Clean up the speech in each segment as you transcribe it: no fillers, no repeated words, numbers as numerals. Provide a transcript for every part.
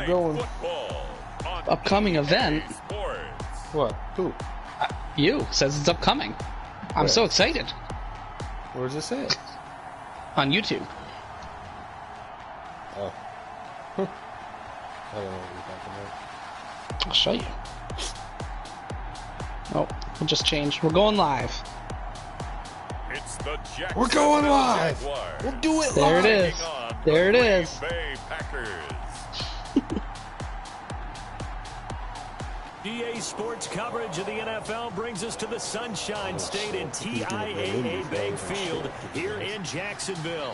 We're going. Upcoming event. What? Who? You says it's upcoming. I'm so excited. Where does it say it? On YouTube. Oh. I don't know what you're talking about. I'll show you. Oh, we'll just change. We're going live. It's the We're going live. We'll do it There live. it is. There it is. Bay Packers. EA Sports coverage of the NFL brings us to the Sunshine State and TIAA Bank Field here in Jacksonville.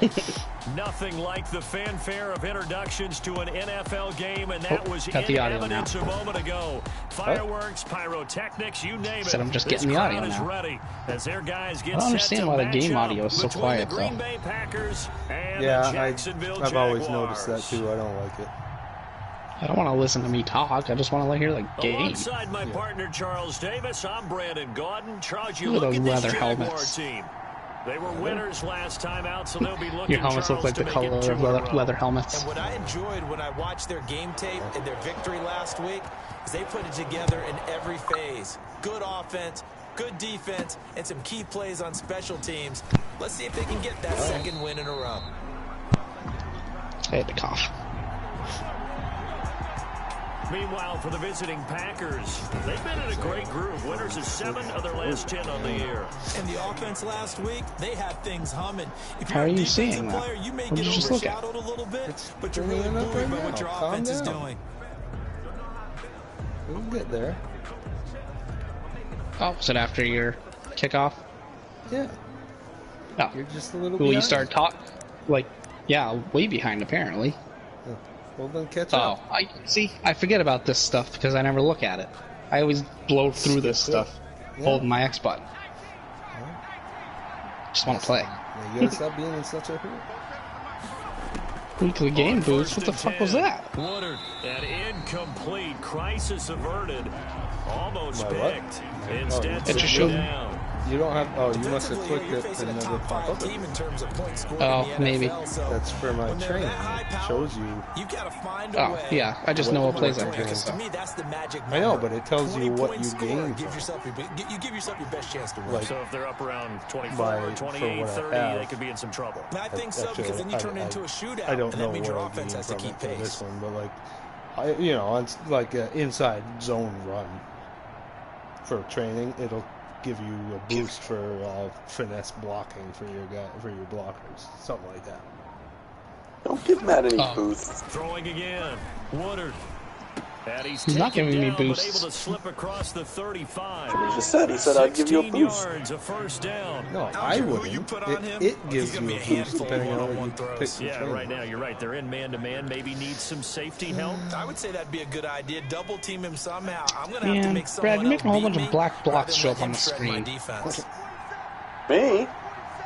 Nothing like the fanfare of introductions to an NFL game, and that was in evidence a moment ago. Fireworks, pyrotechnics, you name it. Said I'm just getting the audio now. Ready as their guys get I don't understand why the game audio is so quiet, though. Yeah, I've always noticed that too. I don't like it. I don't want to listen to me talk. I just want to hear the game. Alongside my partner Charles Davis, I'm Brandon Gordon. Charles, you look look at those at this leather Jaguar helmets. team. They were winners last time out, so they'll be looking. Your helmets look like the color of leather helmets. And what I enjoyed when I watched their game tape and their victory last week is they put it together in every phase. Good offense, good defense, and some key plays on special teams. Let's see if they can get that second win in a row. I had to cough. Meanwhile, for the visiting Packers, they've been in a great group. Winners of 7 of their last 10 on the year. And the offense last week, they had things humming. If How you're are a you defensive seeing that? player, you may What did get you just look at? overshadowed a little bit, It's but you're really bringing it up buoyed right by what now. your Calm offense is down. doing. We'll get there. Oh, is it after your kickoff? Yeah. No. You're just a little Will you behind. start talk? Like, yeah, way behind apparently. Well, then catch Oh, up. I forget about this stuff because I never look at it. I always blow through this stuff, holding my X button. Just want to play. Yeah, you gotta stop being in such a hurry. Weekly game boost. What the fuck was that? Woodard, an incomplete, crisis averted, almost My what? picked. Instead, It just sitting showed- down. You don't have. Oh, you must have Defensively, clicked you're it facing and a never top pop 5 up. team in terms of points scored Oh, in the maybe. NFL, so That's for my when they're training. that high It power, shows you. You gotta find a Oh, way. yeah. I just know what plays I'm doing. Because to me, that's the magic number. I know, but it tells you 20 what points you scored gained gives from yourself you give yourself your best chance to win. Like, So if they're up around 24, for 28, what I 30, have. they could be in some trouble. And I think so, because then you turn it into a shootout, I don't and know that means your where I offense gained has to from keep it for pace. this one, but like, on like an inside zone run for training, it'll give you a boost for finesse blocking for your blockers, something like that. Don't give Matt any boosts. Throwing again. Woodard. And he's not taken giving me down, but boosts. able to slip across the 35. He just said, I'd give you a 16 boost. yards, a first down. No, I don't I care who wouldn't. you put on him, It gives he's gonna you be a a boost handful of depending on what you one-on-one pick throws. for Yeah, training. right now, you're right. They're in man-to-man. Maybe need some safety help. I would say that'd be a good idea. Double team him somehow. I'm gonna have to Man, make someone Brad, you're making a whole else bunch beat of black me blocks rather show than up on him the shred my screen. defense. Me?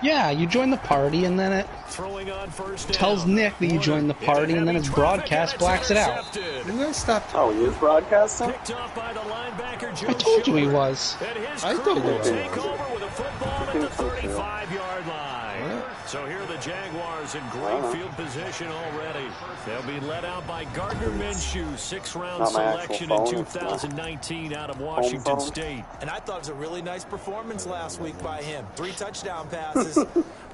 Yeah, you join the party and then it Throwing on first down. tells Nick that you joined the party and then its broadcast blacks it out. You guys stop. Oh, he is broadcasting? Picked off by the linebacker, Joe I told you he Schubert. was. And his I crew told you will he take was. over with a football at the 35-yard line. What? So here are the Jaguars in great field position already. They'll be led out by Gardner Minshew, 6th-round Not my actual selection phone, in it's my 2019 out of Washington phone. State. And I thought it was a really nice performance last week by him. 3 touchdown passes.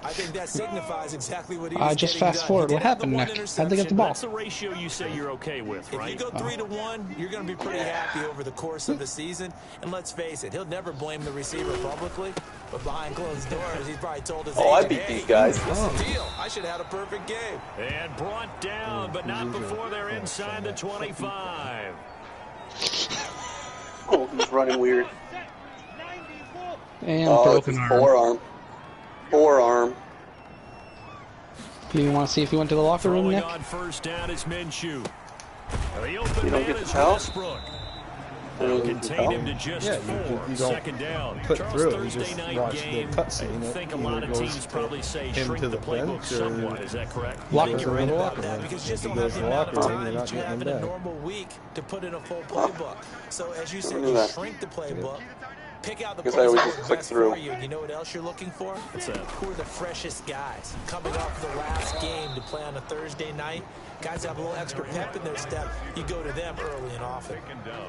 I think that signifies exactly what he was Just getting fast done. forward. He What did have the happened, one Nick? How'd they get the ball? That's the ratio you say you're okay with, If right? you go 3-1, you're going to be pretty happy over the course of the season. And let's face it, he'll never blame the receiver publicly, but behind closed doors, he's probably told his Oh, I agent, beat hey, these guys. what's the deal? I should have had a perfect game. And brought down, but not before they're inside the 25. Oh, he's running weird. And Oh, it's broken his arm. forearm. Forearm. You want to see if he went to the locker room, Throwing Nick? on first down is Minshew. The open You don't man get the is towel? Westbrook. You They'll don't get the contain towel? him to just Yeah, 4. you don't 2nd down. put Charles, through it, you Thursday just night watch the game. cutscene. I It think a either lot of goes teams to probably say him shrink to the the playbook bench or somewhat. Is that correct? lockers You're are right in the about locker that room. because If just he don't goes have to the the amount locker of room, you're time not that you getting have him in a back. normal week to put in a full playbook. So as you said, Look at you that. shrink the playbook. Pick out the Guess I plays always that just work click best through. for you. You know what else you're looking for? Who are the freshest guys coming off the last game to play on a Thursday night? Guys have a little extra pep in their step. You go to them early and often.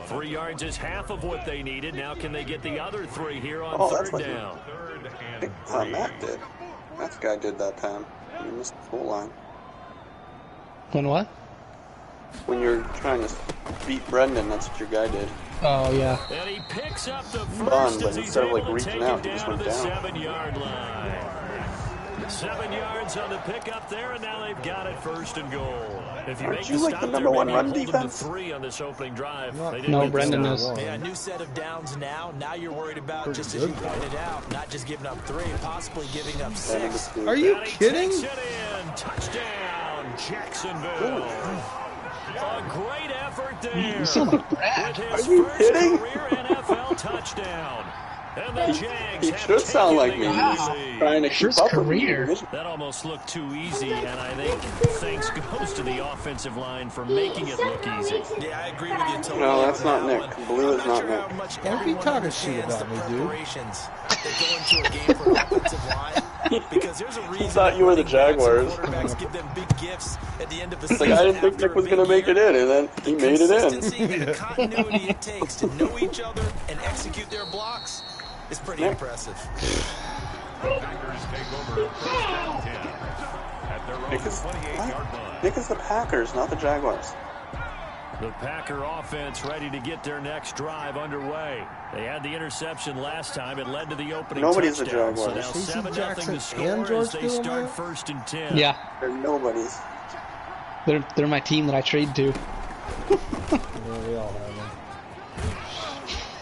3 yards is half of what they needed. Now can they get the other 3 here on Oh, that's third what down? Matt did. That guy did that time. You missed the full line. When what? When you're trying to beat Brendan, that's what your guy did. Oh, yeah. And he picks up the Done, first but as he's instead of, able like, to reaching take out, it he just down to went the down. 7-yard line. 7 yards on the pickup there, and now they've got it first and goal. If you Aren't make you the like stop the there, number one maybe run hold them to defense? 3 on this opening drive. No, They didn't No, get the Brendan stop. is. Yeah, a new set of downs now. Now you're worried about, Pretty just as good, you though. pointed out, not just giving up 3, possibly giving up 6. Are you And he kidding? takes it in. Touchdown, Jacksonville. A great effort there. You sound like Brad. With his Are you first kidding? career NFL touchdown. And the Jags He have should sound like taken me. the He's lead. trying to keep First up with me. career. That almost looked too easy, and I think thanks goes to the offensive line for making it look easy. Yeah, I agree with you totally. No, that's on not that Nick. one. Blue is I'm not sure Nick. how much Don't be everyone talking shit understands about the me, dude. preparations that go into a game for an offensive line. Because there's a reason thought that you were the running backs and Jaguars. quarterbacks give them big gifts at the end of the It's season. like, I didn't think after Nick a was big going to make year. it in, and then he made it in. Consistency and the continuity it takes to know each other and execute their blocks is pretty Nick. impressive. Packers take over first down 10 at their own Nick is, 28-yard line. Nick is the Packers, not the Jaguars. The Packer offense ready to get their next drive underway. They had the interception last time. It led to the opening Nobody's the touchdown. So now Jaguars. Casey 7-0 Jackson to score and as George they Kittle start now? first and 10. Yeah. They're nobodies. They're my team that I trade to. Yeah, we all have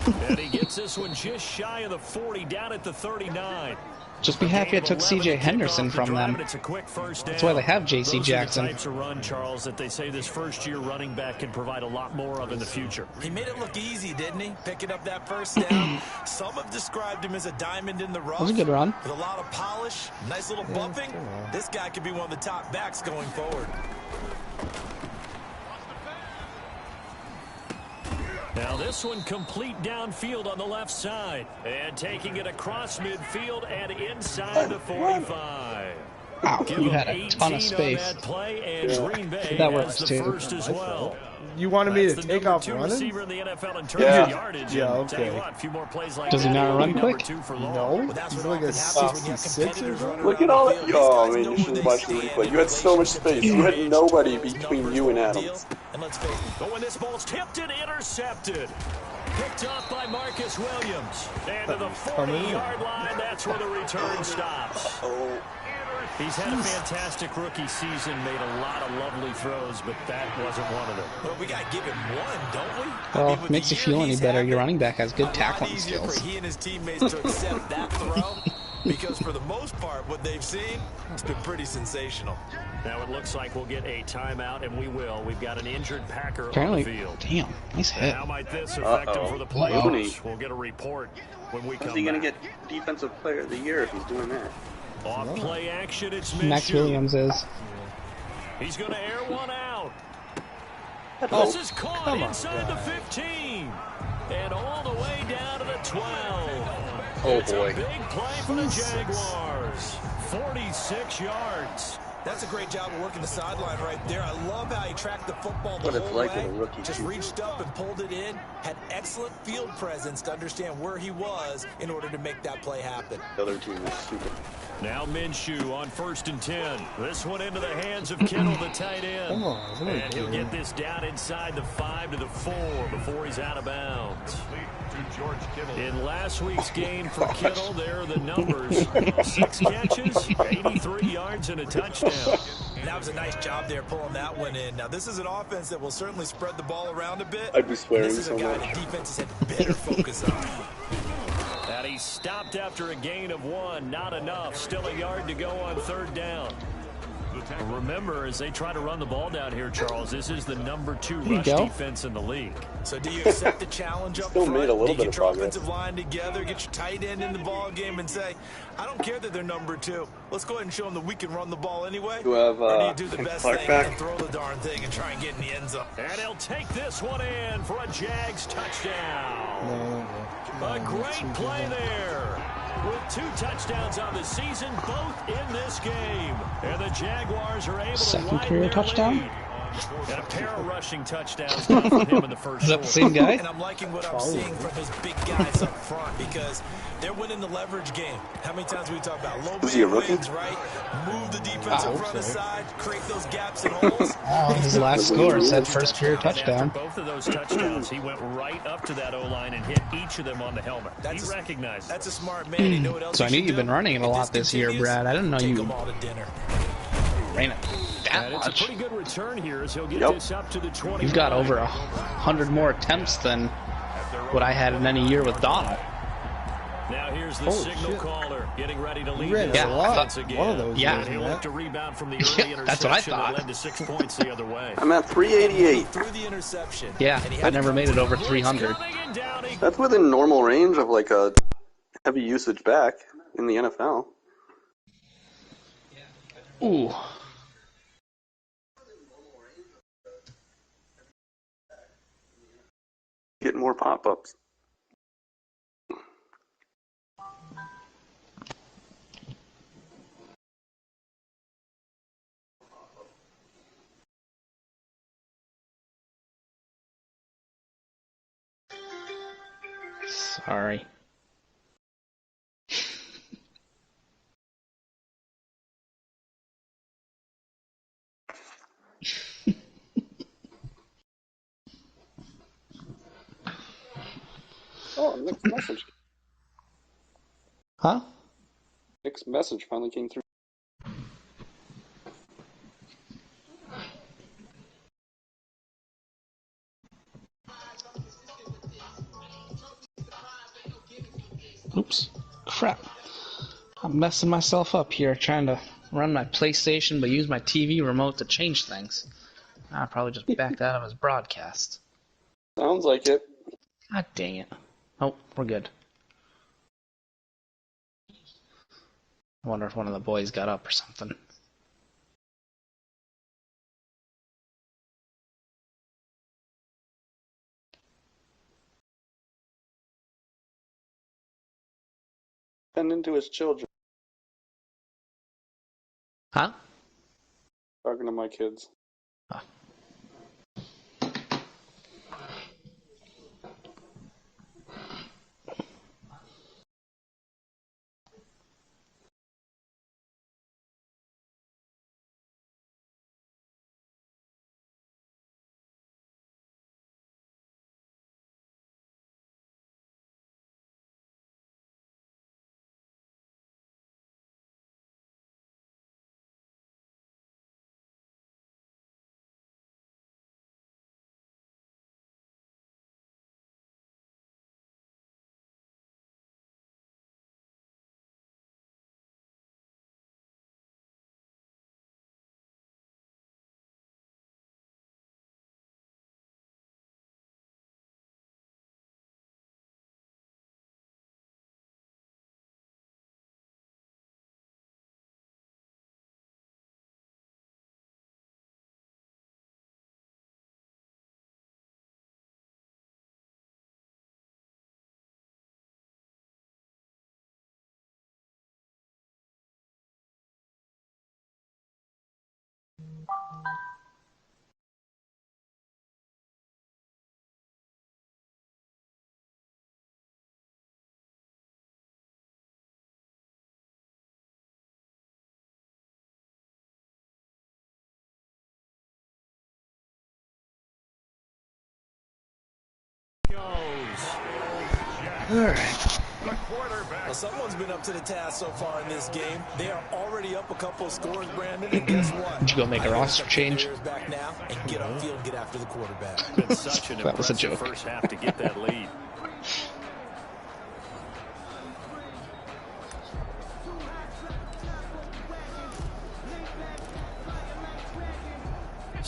them. And he gets this one just shy of the 40, down at the 39. Just be happy I took CJ Henderson from them. It's a quick first down. That's why they have JC Those Jackson. Are the types of run, Charles, that they say this first-year running back can provide a lot more of in the future. He made it look easy, didn't he? Picking up that first down. Some have described him as a diamond in the rough. That was a good run. With a lot of polish, nice little bumping. This guy could be one of the top backs going forward. Now this one complete downfield on the left side. And taking it across midfield and inside the 45. Wow, Give you him had a ton 18 of space. on that play, and Green Bay That has works, the too. first as well. You wanted me to That's the take number off 2 running? receiver in the NFL in terms Yeah. of yardage. Yeah, And tell you okay. what, a few more plays like Does he that, not he'll run be number quick? 2 for long. No, Well, that's he's what like a often happens when you have 66 or competitors running something. Look at around all the that. field. Oh, I These mean, guys you know shouldn't where watch they the stand replay. in You had so much relation to space. their You had age, nobody those between numbers you and were a Adams. deal. And let's face it, But when this ball's tipped and intercepted. Picked off by Marcus Williams. And to the 40-yard line, that's where the return stops. Oh, He's had a fantastic rookie season, made a lot of lovely throws, but that wasn't one of them. well, we got to give him one, don't we? Well, with makes the you year feel any he's better. having, Your running back has a good lot tackling easier skills. for he and his teammates to accept that throw, because for the most part, what they've seen, it's been pretty sensational. Now it looks like we'll get a timeout, and we will. We've got an injured Packer Apparently, on the field. damn, nice hit. How might this affect him for the Uh-oh. playoffs? We'll get a report when we how's come he going to back. get Defensive Player of the Year if he's doing that? Off play action, it's Max Minshew. Williams is. He's going to air one out. Oh, This is caught come on, inside the guys. 15 and all the way down to the 12. Oh, It's boy. a big play for the Jaguars. 46 yards. That's a great job of working the sideline right there. I love how he tracked the football the What it's whole like way. with a rookie, Just too. reached up and pulled it in. Had excellent field presence to understand where he was in order to make that play happen. The other team is stupid. Now Minshew on 1st and 10. This one into the hands of Kittle, the tight end. Come on, somebody And he'll do get it. this down inside the 5 to the 4 before he's out of bounds. To George Kittle. In last week's game for Kittle, there are the numbers. 6 catches, 83 yards, and a touchdown. And that was a nice job there pulling that one in. Now, this is an offense that will certainly spread the ball around a bit. I'd be swearing This is a so guy much. the defenses had better focus on. And he stopped after a gain of 1. Not enough. Still a yard to go on 3rd down. the tackle. Remember, as they try to run the ball down here, Charles, this is the #2 you rush go. defense in the league. So do you accept the challenge up Still front? made a little do you bit get of your progress. offensive line together, get your tight end in the ball game, and say, I don't care that they're #2. Let's go ahead and show them that we can run the ball anyway. You have, or do you do the best Clark thing back? and throw the darn thing and try and get in the end zone? And he'll take this one in for a Jags touchdown. A great play there. With 2 touchdowns on the season, both in this game. And the Jaguars are able Second to widen career their touchdown? lead. And a pair of rushing touchdowns now for him in the first Is that the quarter. same guy? And I'm liking what I'm seeing from his big guys up front because they're winning the leverage game. How many times we talk about low Is he a man rookie? wins, right? Move the defense in hope front so. aside, create those gaps and holes. His last score said first career After touchdown. both of those touchdowns, he went right up to that O-line and hit each of them on the helmet. He recognized it. That's a smart man. You know what else So I he knew should you've been do? running it a If lot this year, continues, Brad. I didn't know take you them all to dinner. ran it that And it's a much. pretty good return here as he'll get Yep. this up to the 20. You've got over 100 more attempts than what I had in any year with Donald. Now here's the Holy signal shit. caller getting ready to lead You ran this a lot. offense again. One of those Yeah. years, He'll man. look to rebound from the early Yeah, interception that's what I that thought. led to 6 points the other way. I'm at 388. Through the interception. Yeah, And he I had never to made it over 300. Coming and down he That's within normal range of like a heavy usage back in the NFL. Ooh. Get more pop-ups. Sorry. Oh, Nick's message. Huh? Nick's message finally came through. Oops. Crap. I'm messing myself up here trying to run my PlayStation but use my TV remote to change things. I probably just backed out of his broadcast. Sounds like it. God dang it. Oh, we're good. I wonder if one of the boys got up or something. Send into his children. Huh? Talking to my kids. Alright. Well, someone's been up to the task so far in this game. They are already up a couple of scores, Brandon, and guess what? Did you go make a I think roster it's up to change? the Bears back now and get on field and get after the quarterback. been such an That was a impressive joke. first half to get that lead.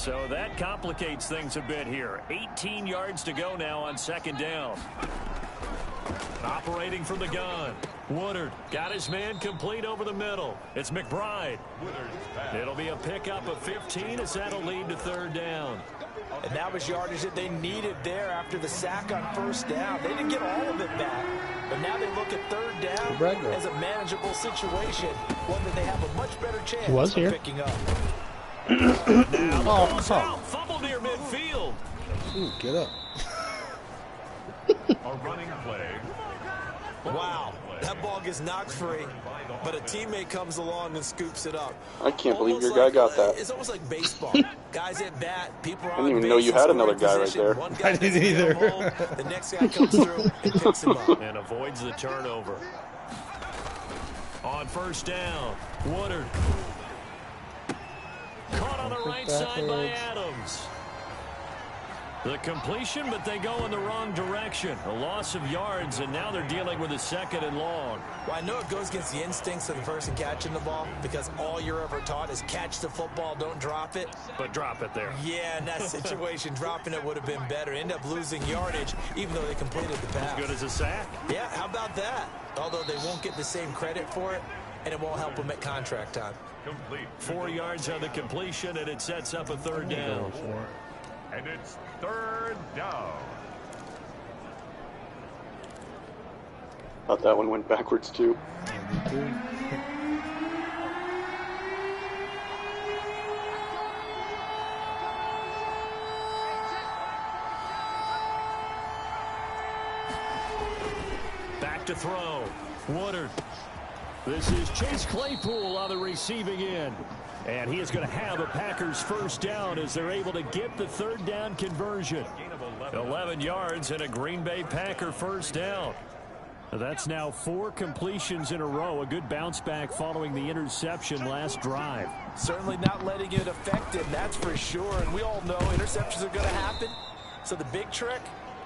So that complicates things a bit here. 18 yards to go now on second down. Operating from the gun. Woodard got his man complete over the middle. It's McBride. It'll be a pickup of 15 as that'll lead to third down. And that was yardage that they needed there after the sack on first down. They didn't get all of it back, but now they look at third down as a manageable situation, one that they have a much better chance of picking up. Now fumble near midfield. Ooh, get up. A running play. Wow, that ball gets knocked free, but a teammate comes along and scoops it up. I can't believe your guy got that. It's almost like baseball. Guys at bat, people are on I didn't even base know you in had another scoring guy right position. there. One guy I didn't either. the next guy comes through and picks him up. And avoids the turnover. On first down, Woodard. Caught on the right side by Adams. The completion, but they go in the wrong direction. A loss of yards, and now they're dealing with a second and long. Well, I know it goes against the instincts of the person catching the ball because all you're ever taught is catch the football, don't drop it. But drop it there. Yeah, in that situation, dropping it would have been better. End up losing yardage, even though they completed the pass. As good as a sack. Yeah, how about that? Although they won't get the same credit for it, and it won't help them at contract time. Complete. 4 yards on the completion, and it sets up a third down. And it's third down. Thought that one went backwards too. Back to throw. Woodard. This is Chase Claypool on the receiving end. And he is going to have a Packers first down as they're able to get the third down conversion. 11 yards and a Green Bay Packer first down. That's now 4 completions in a row. A good bounce back following the interception last drive. Certainly not letting it affect him, that's for sure. And we all know interceptions are going to happen. So the big trick,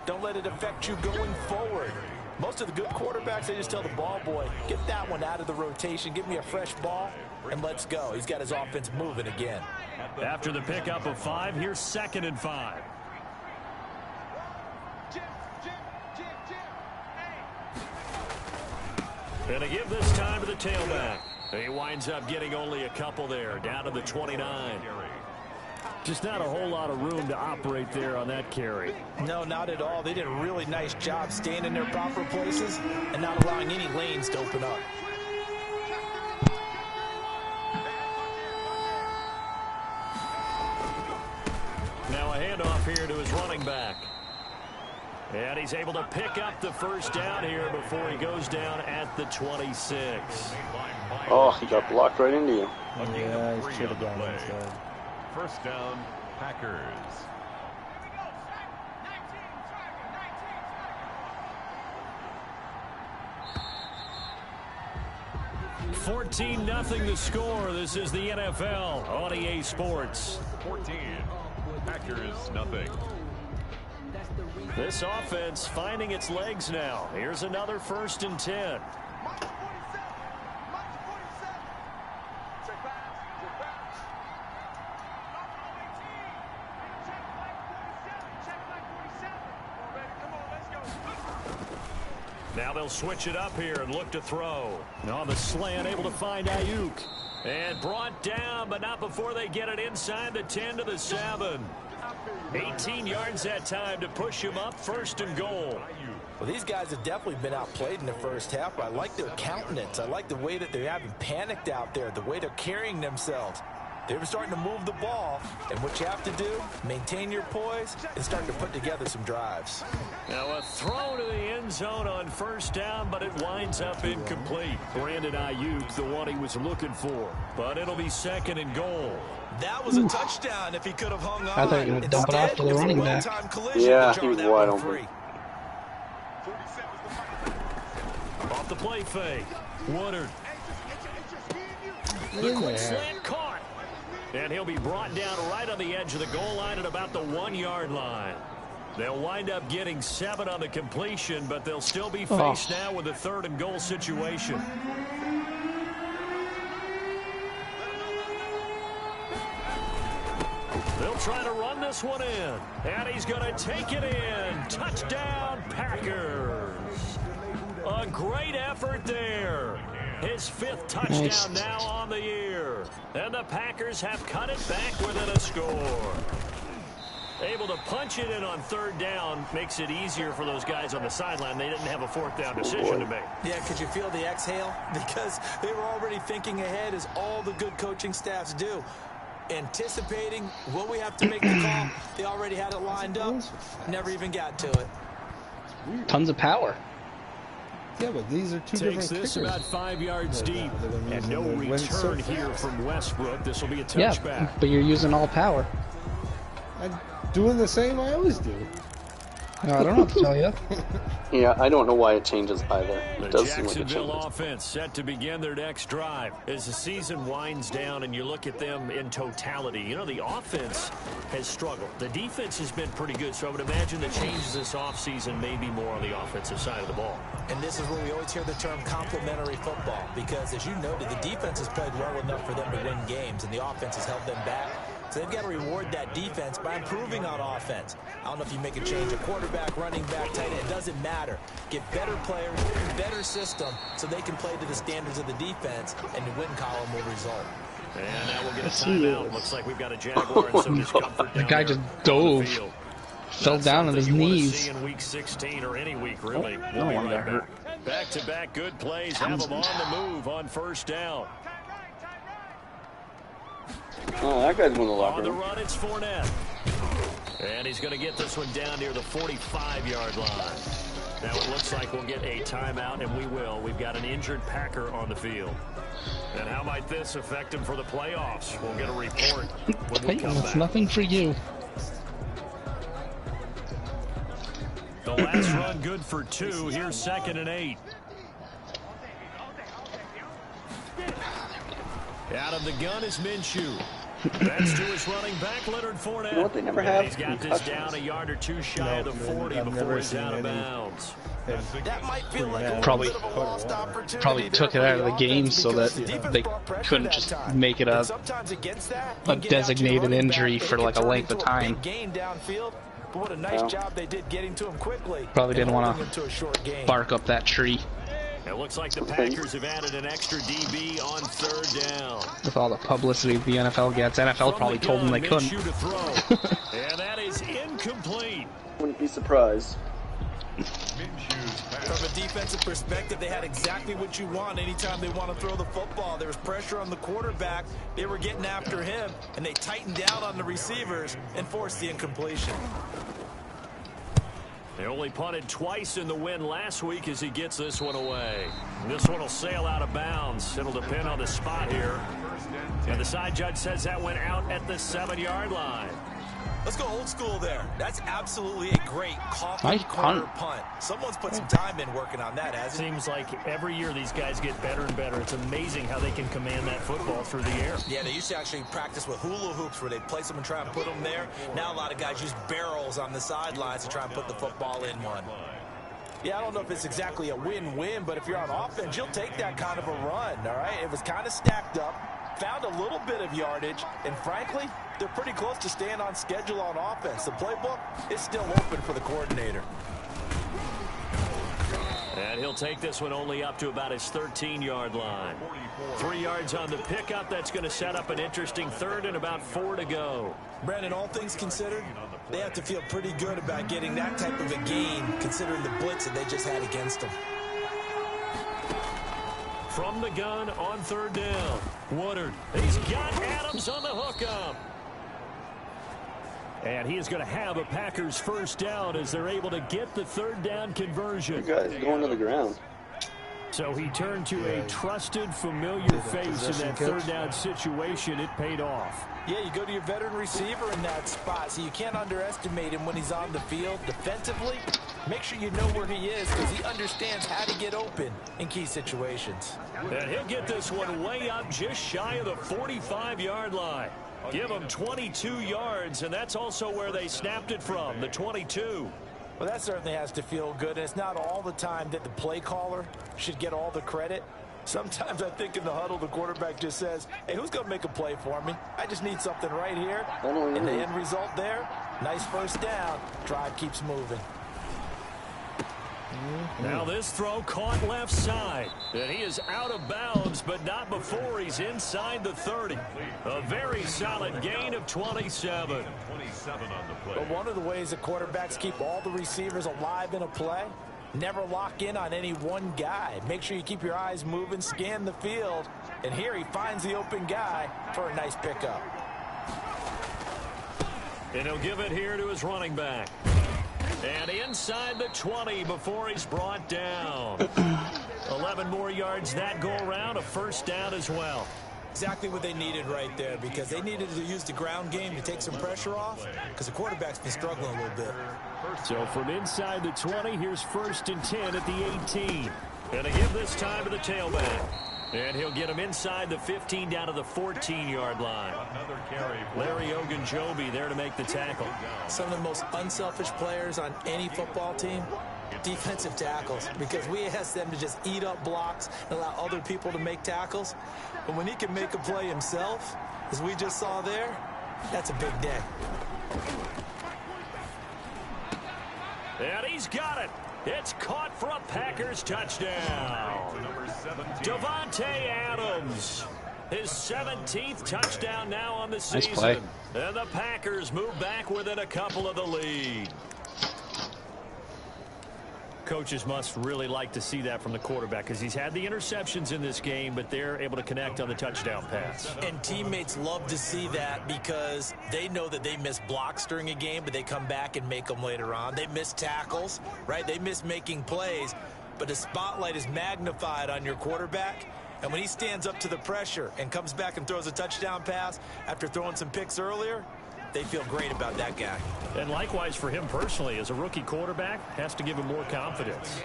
don't let it affect you going forward. Most of the good quarterbacks, they just tell the ball boy, get that one out of the rotation, give me a fresh ball, and let's go. He's got his offense moving again. After the pickup of 5, here's 2nd and 5. And to give this time to the tailback. He winds up getting only a couple there, down to the 29. Just not a whole lot of room to operate there on that carry. No, not at all. They did a really nice job staying in their proper places and not allowing any lanes to open up. Now a handoff here to his running back. And he's able to pick up the first down here before he goes down at the 26. Oh, he got blocked right into you. Yeah, he should have gone inside. First down, Packers. $14-0 the score. This is the NFL on EA Sports. 14. Packers, nothing. This offense finding its legs now. Here's another 1st and 10. Now they'll switch it up here and look to throw. On the slant, able to find Ayuk. And brought down, but not before they get it inside the 10 to the 7. 18 yards that time to push him up 1st and goal. Well, these guys have definitely been outplayed in the first half, but I like their countenance. I like the way that they're having panicked out there, the way they're carrying themselves. They're starting to move the ball, and what you have to do, maintain your poise and start to put together some drives. Now a throw to the end zone on 1st down, but it winds up incomplete. Brandon Ayuk, the one he was looking for, but it'll be 2nd and goal. That was a touchdown if he could have hung on. I thought you were going to dump it off to the running back. Yeah, he was wide open. Off the play fake. Woodard. The quick slant caught. And he'll be brought down right on the edge of the goal line at about the 1-yard line. They'll wind up getting 7 on the completion, but they'll still be faced now with a 3rd and goal situation. They'll try to run this one in. And he's going to take it in. Touchdown, Packers. A great effort there. His 5th touchdown now on the year. And the Packers have cut it back within a score. Able to punch it in on 3rd down makes it easier for those guys on the sideline. They didn't have a 4th down decision to make. Yeah, could you feel the exhale? Because they were already thinking ahead, as all the good coaching staffs do. Anticipating, will we have to make the call? They already had it lined up. Never even got to it. Tons of power. Yeah, but these are two different kickers. Takes this about 5 yards deep. And no return here from Westbrook. This will be a touchback. Yeah, but you're using all power. I'm doing the same I always do. I don't know what to tell you. Yeah, I don't know why it changes either. The It does seem like it Jacksonville changes. offense set to begin their next drive. As the season winds down and you look at them in totality, you know, the offense has struggled. The defense has been pretty good, so I would imagine the changes this offseason may be more on the offensive side of the ball. And this is where we always hear the term complementary football, because as you noted, the defense has played well enough for them to win games, and the offense has held them back. So they've got to reward that defense by improving on offense. I don't know if you make a change at quarterback, running back, tight end. It doesn't matter. Get better players, better system, so they can play to the standards of the defense, and the win column will result. And now we'll get a timeout. Looks like we've got a Jaguar and some discomfort. The guy just dove. Fell down on his knees. In week 16 or any week, really. No one got hurt. Back-to-back good plays. Have them on the move on 1st down. Oh, that guy's in the locker On the room. run, it's Fournette. And he's going to get this one down near the 45-yard line. Now it looks like we'll get a timeout, and we will. We've got an injured Packer on the field. And how might this affect him for the playoffs? We'll get a report when we come It's back. nothing for you. The last run good for 2. Here's 2nd and 8. Out of the gun is Minshew. That's to his running back, Leonard Fournette. You know what they never have? He's got this down a yard or two shy of the 40 before he's out of bounds. That might feel like a Probably- little bit of a lost opportunity. Probably took it out of the game so that they couldn't just make it a designated injury for like a length of time. Gain downfield, but what a nice job they did getting to him quickly. Probably didn't and want holding him to a short gain. to bark up that tree It looks like the Packers have added an extra DB on 3rd down. with all the publicity the NFL gets. NFL probably told them they couldn't. Minshew to throw. And that is incomplete. Wouldn't be surprised. From a defensive perspective, they had exactly what you want anytime they want to throw the football. There was pressure on the quarterback. They were getting after him, and they tightened down on the receivers and forced the incompletion. They only punted twice in the win last week as he gets this one away. This one will sail out of bounds. It'll depend on the spot here. And the side judge says that went out at the 7-yard line. Let's go old school there. That's absolutely a great coffee Nice corner punt. punt. Someone's put some time in working on that, hasn't he? Seems like every year these guys get better and better. It's amazing how they can command that football through the air. Yeah, they used to actually practice with hula hoops where they'd place them and try and put them there. Now a lot of guys use barrels on the sidelines to try and put the football in one. Yeah, I don't know if it's exactly a win-win, but if you're on offense, you'll take that kind of a run, all right? It was kind of stacked up, found a little bit of yardage, and frankly, they're pretty close to staying on schedule on offense. The playbook is still open for the coordinator. And he'll take this one only up to about his 13-yard line. 3 yards on the pickup. That's going to set up an interesting 3rd and about 4 to go. Brandon, all things considered, they have to feel pretty good about getting that type of a gain, considering the blitz that they just had against them. From the gun on 3rd down. Woodard. He's got Adams on the hookup. And he is going to have a Packers 1st down as they're able to get the 3rd down conversion. You guys going to the ground. So he turned to a trusted, familiar face in that 3rd down situation. It paid off. Yeah, you go to your veteran receiver in that spot, so you can't underestimate him when he's on the field. Defensively, make sure you know where he is because he understands how to get open in key situations. And he'll get this one way up just shy of the 45-yard line. Give him 22 yards, and that's also where they snapped it from, the 22. Well, that certainly has to feel good. And it's not all the time that the play caller should get all the credit. Sometimes I think in the huddle, the quarterback just says, hey, who's going to make a play for me? I just need something right here. And the end result there, nice first down. Drive keeps moving. Now this throw caught left side. And he is out of bounds, but not before he's inside the 30. A very solid gain of 27. But one of the ways that quarterbacks keep all the receivers alive in a play, never lock in on any one guy. Make sure you keep your eyes moving, scan the field. And here he finds the open guy for a nice pickup. And he'll give it here to his running back. And inside the 20 before he's brought down. 11 more yards that go around, a first down as well. Exactly what they needed right there, because they needed to use the ground game to take some pressure off, because the quarterback's been struggling a little bit. So from inside the 20, here's 1st and 10 at the 18. And to give this time to the tailback. And he'll get him inside the 15 down to the 14-yard line. Larry Ogunjobi there to make the tackle. Some of the most unselfish players on any football team, defensive tackles, because we ask them to just eat up blocks and allow other people to make tackles. But when he can make a play himself, as we just saw there, that's a big day. And he's got it. It's caught for a Packers touchdown. Davante Adams. His 17th touchdown now on the season. Nice play. And the Packers move back within a couple of the lead. Coaches must really like to see that from the quarterback, because he's had the interceptions in this game, but they're able to connect on the touchdown pass. And teammates love to see that, because they know that they miss blocks during a game, but they come back and make them later on. They miss tackles, right? They miss making plays, but the spotlight is magnified on your quarterback. And when he stands up to the pressure and comes back and throws a touchdown pass after throwing some picks earlier, they feel great about that guy. And likewise for him personally, as a rookie quarterback, has to give him more confidence.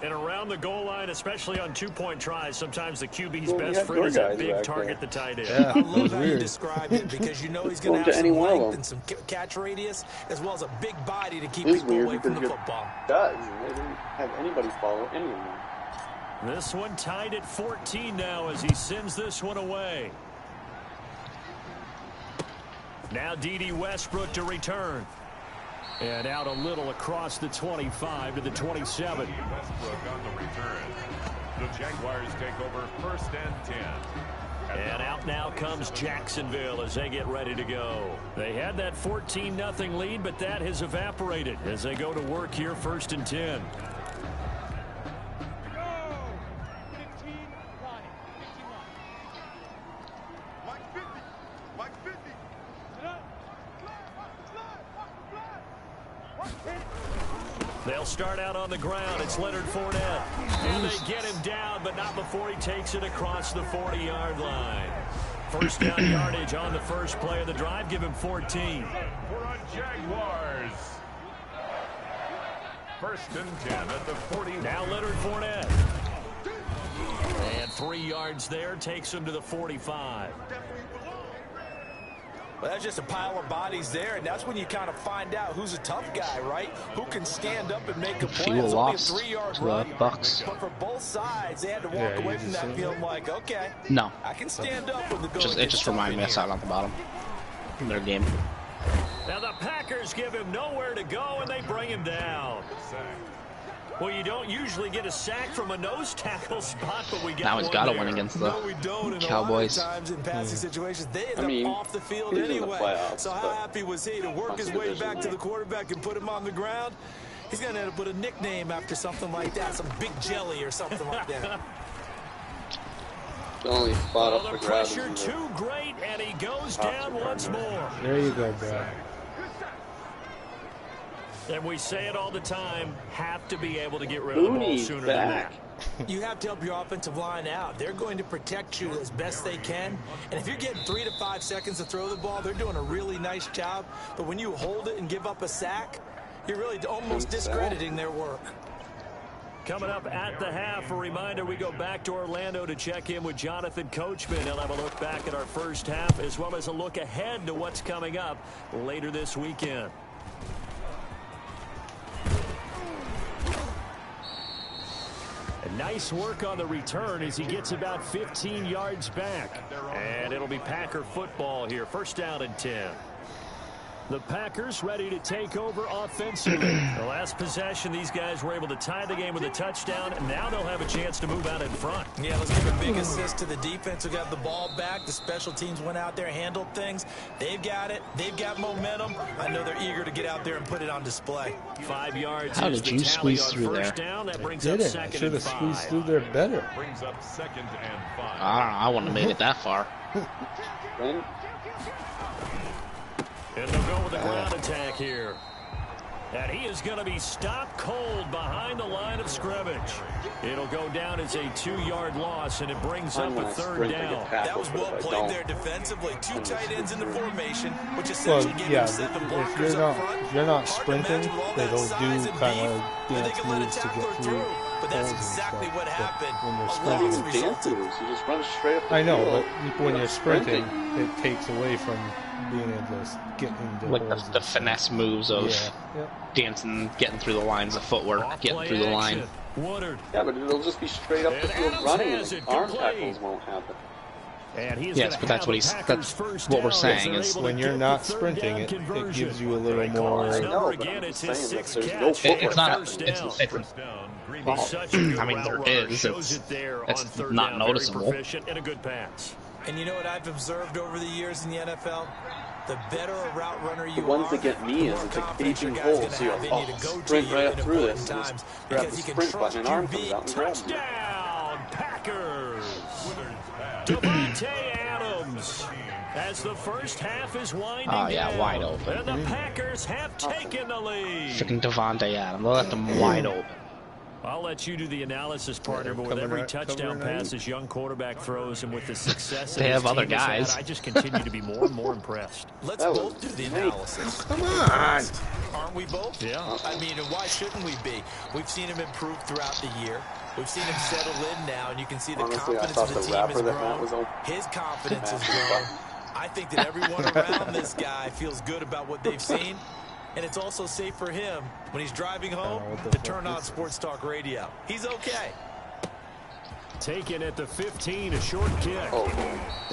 And around the goal line, especially on two-point tries, sometimes the QB's best friend is that big target, the tight end. Yeah, I love how you described it, because you know he's going to have some length and some catch radius, as well as a big body to keep people away from the football. Guys, they didn't have anybody follow any of them. This one tied at 14 now as he sends this one away. Now D.D. Westbrook to return. And out a little across the 25 to the 27. Westbrook on the return. The Jaguars take over 1st and 10. And out now comes Jacksonville as they get ready to go. They had that 14-0 lead, but that has evaporated as they go to work here 1st and 10. They'll start out on the ground. It's Leonard Fournette. And they get him down, but not before he takes it across the 40-yard line. First down yardage on the first play of the drive. Give him 14. For a Jaguars. 1st and 10 at the 40. Now Leonard Fournette. And 3 yards there. Takes him to the 45. Well, that's just a pile of bodies there, and that's when you kind of find out who's a tough guy, right? Who can stand up and make a play. It's only a 3-yard run, Bucks. but for both sides, they had to walk away from that feeling like, okay, No. I can stand up when the goal It just reminded me of something at the bottom in their game. Now the Packers give him nowhere to go, and they bring him down. Well, you don't usually get a sack from a nose tackle spot, but we got Now he's got to win against the we don't. And Cowboys. A lot of times in passing situations, they end up off the field anyway. Playoffs, so how happy was he to work his way back to the quarterback and put him on the ground? He's going to end up with a nickname after something like that, some Big Jelly or something like that. The only spot up The for grabs. pressure too great, and he goes down once more. There you go, Brad. And we say it all the time, have to be able to get rid of the ball sooner than that. You have to help your offensive line out. They're going to protect you as best they can. And if you're getting 3 to 5 seconds to throw the ball, they're doing a really nice job. But when you hold it and give up a sack, you're really almost discrediting their work. Coming up at the half, a reminder, we go back to Orlando to check in with Jonathan Coachman. He'll have a look back at our first half, as well as a look ahead to what's coming up later this weekend. And nice work on the return as he gets about 15 yards back. And it'll be Packer football here. First down and 10. The Packers ready to take over offensively. The last possession, these guys were able to tie the game with a touchdown, and now they'll have a chance to move out in front. Yeah, let's give a big assist to the defense who got the ball back. The special teams went out there, handled things. They've got it. They've got momentum. I know they're eager to get out there and put it on display. 5 yards. How did you squeeze through there? Down. That brings I up didn't. I second should and have 5. squeezed through there better. Brings up 2nd and 5. I don't know. I wouldn't have made it that far. Then And they'll go with a ground attack here. And he is going to be stopped cold behind the line of scrimmage. It'll go down as a 2-yard loss, and it brings up a third down. That was well played there defensively. 2 tight ends in the formation, which essentially gave him 7 blockers up front. If you're not sprinting, they don't do kind of dance moves to get through. But that's exactly what happened. When you're not sprinting, even dance moves. You just run straight up the I know, field. but when you're sprinting, it takes away from being able to get into Like holes the and finesse moves of dancing, getting through the lines of footwork, getting through the line. Woodard. Yeah, but it'll just be straight up the And field Adams running, has and it. arm Good play. tackles won't happen. And he is Yes, gonna but that's have what the he's. Packers That's first what we're down saying as they're is able when to you're get not the third sprinting, down it conversion. gives you a little They call more. his I number know, but again. I'm It's just his saying that 6th there's catch. no it's not. First It's down. First down. Green well, Bay. Such a good I mean, route there runner. is. Shows it there It's on third not down. noticeable. Very proficient and a good pass. And you know what I've observed over the years in the NFL? The better a route runner you The ones are, that get me the is more it's a confidence your gaping guy's hole, gonna so you're have in you to go to sprint you right in up through important this, and times just grab because the he can sprint trust button and arm QB. comes out and grabs you. Touchdown, Packers. Devontae Adams. As the first half is winding down. Wide open. And the Packers have taken the lead. Freaking Devontae Adams. They left him wide open. I'll let you do the analysis, partner, but with Covering every our- touchdown covering our pass this young quarterback throws and with the success They that his have other team has guys. had, I just continue to be more and more impressed. Let's That both was do the great. analysis. Come on! Aren't we both? Yeah. I mean, and why shouldn't we be? We've seen him improve throughout the year. We've seen him settle in now, and you can see the Honestly, I confidence thought of the the team rapper has that Matt grown. was on. His confidence has Massive grown. button. I think that everyone around this guy feels good about what they've seen, and it's also safe for him when he's driving home to turn on Sports Talk Radio. He's okay. Taken at the 15, a short kick. Oh,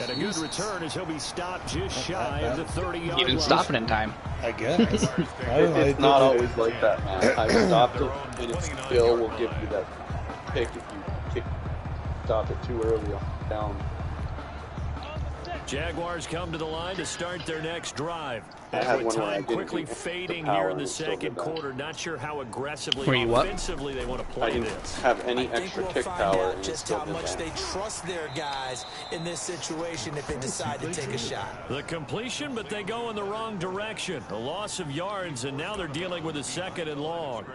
And a good return as he'll be stopped just shy of the 30-yard He didn't line. stop it in time. I guess. it's not always like that, man. I stopped it, and it still will give you that pick if you stop it too early down. Jaguars come to the line to start their next drive. I had With one where I time didn't quickly get the fading power here in and the it still second did that. quarter. Not sure how aggressively Were you what? offensively they want to I play didn't this. have any I think extra we'll kick find power, out and it just still how did much that. they trust their guys in this situation if they decide to take a shot. The completion, but they go in the wrong direction. A loss of yards, and now they're dealing with a 2nd and long.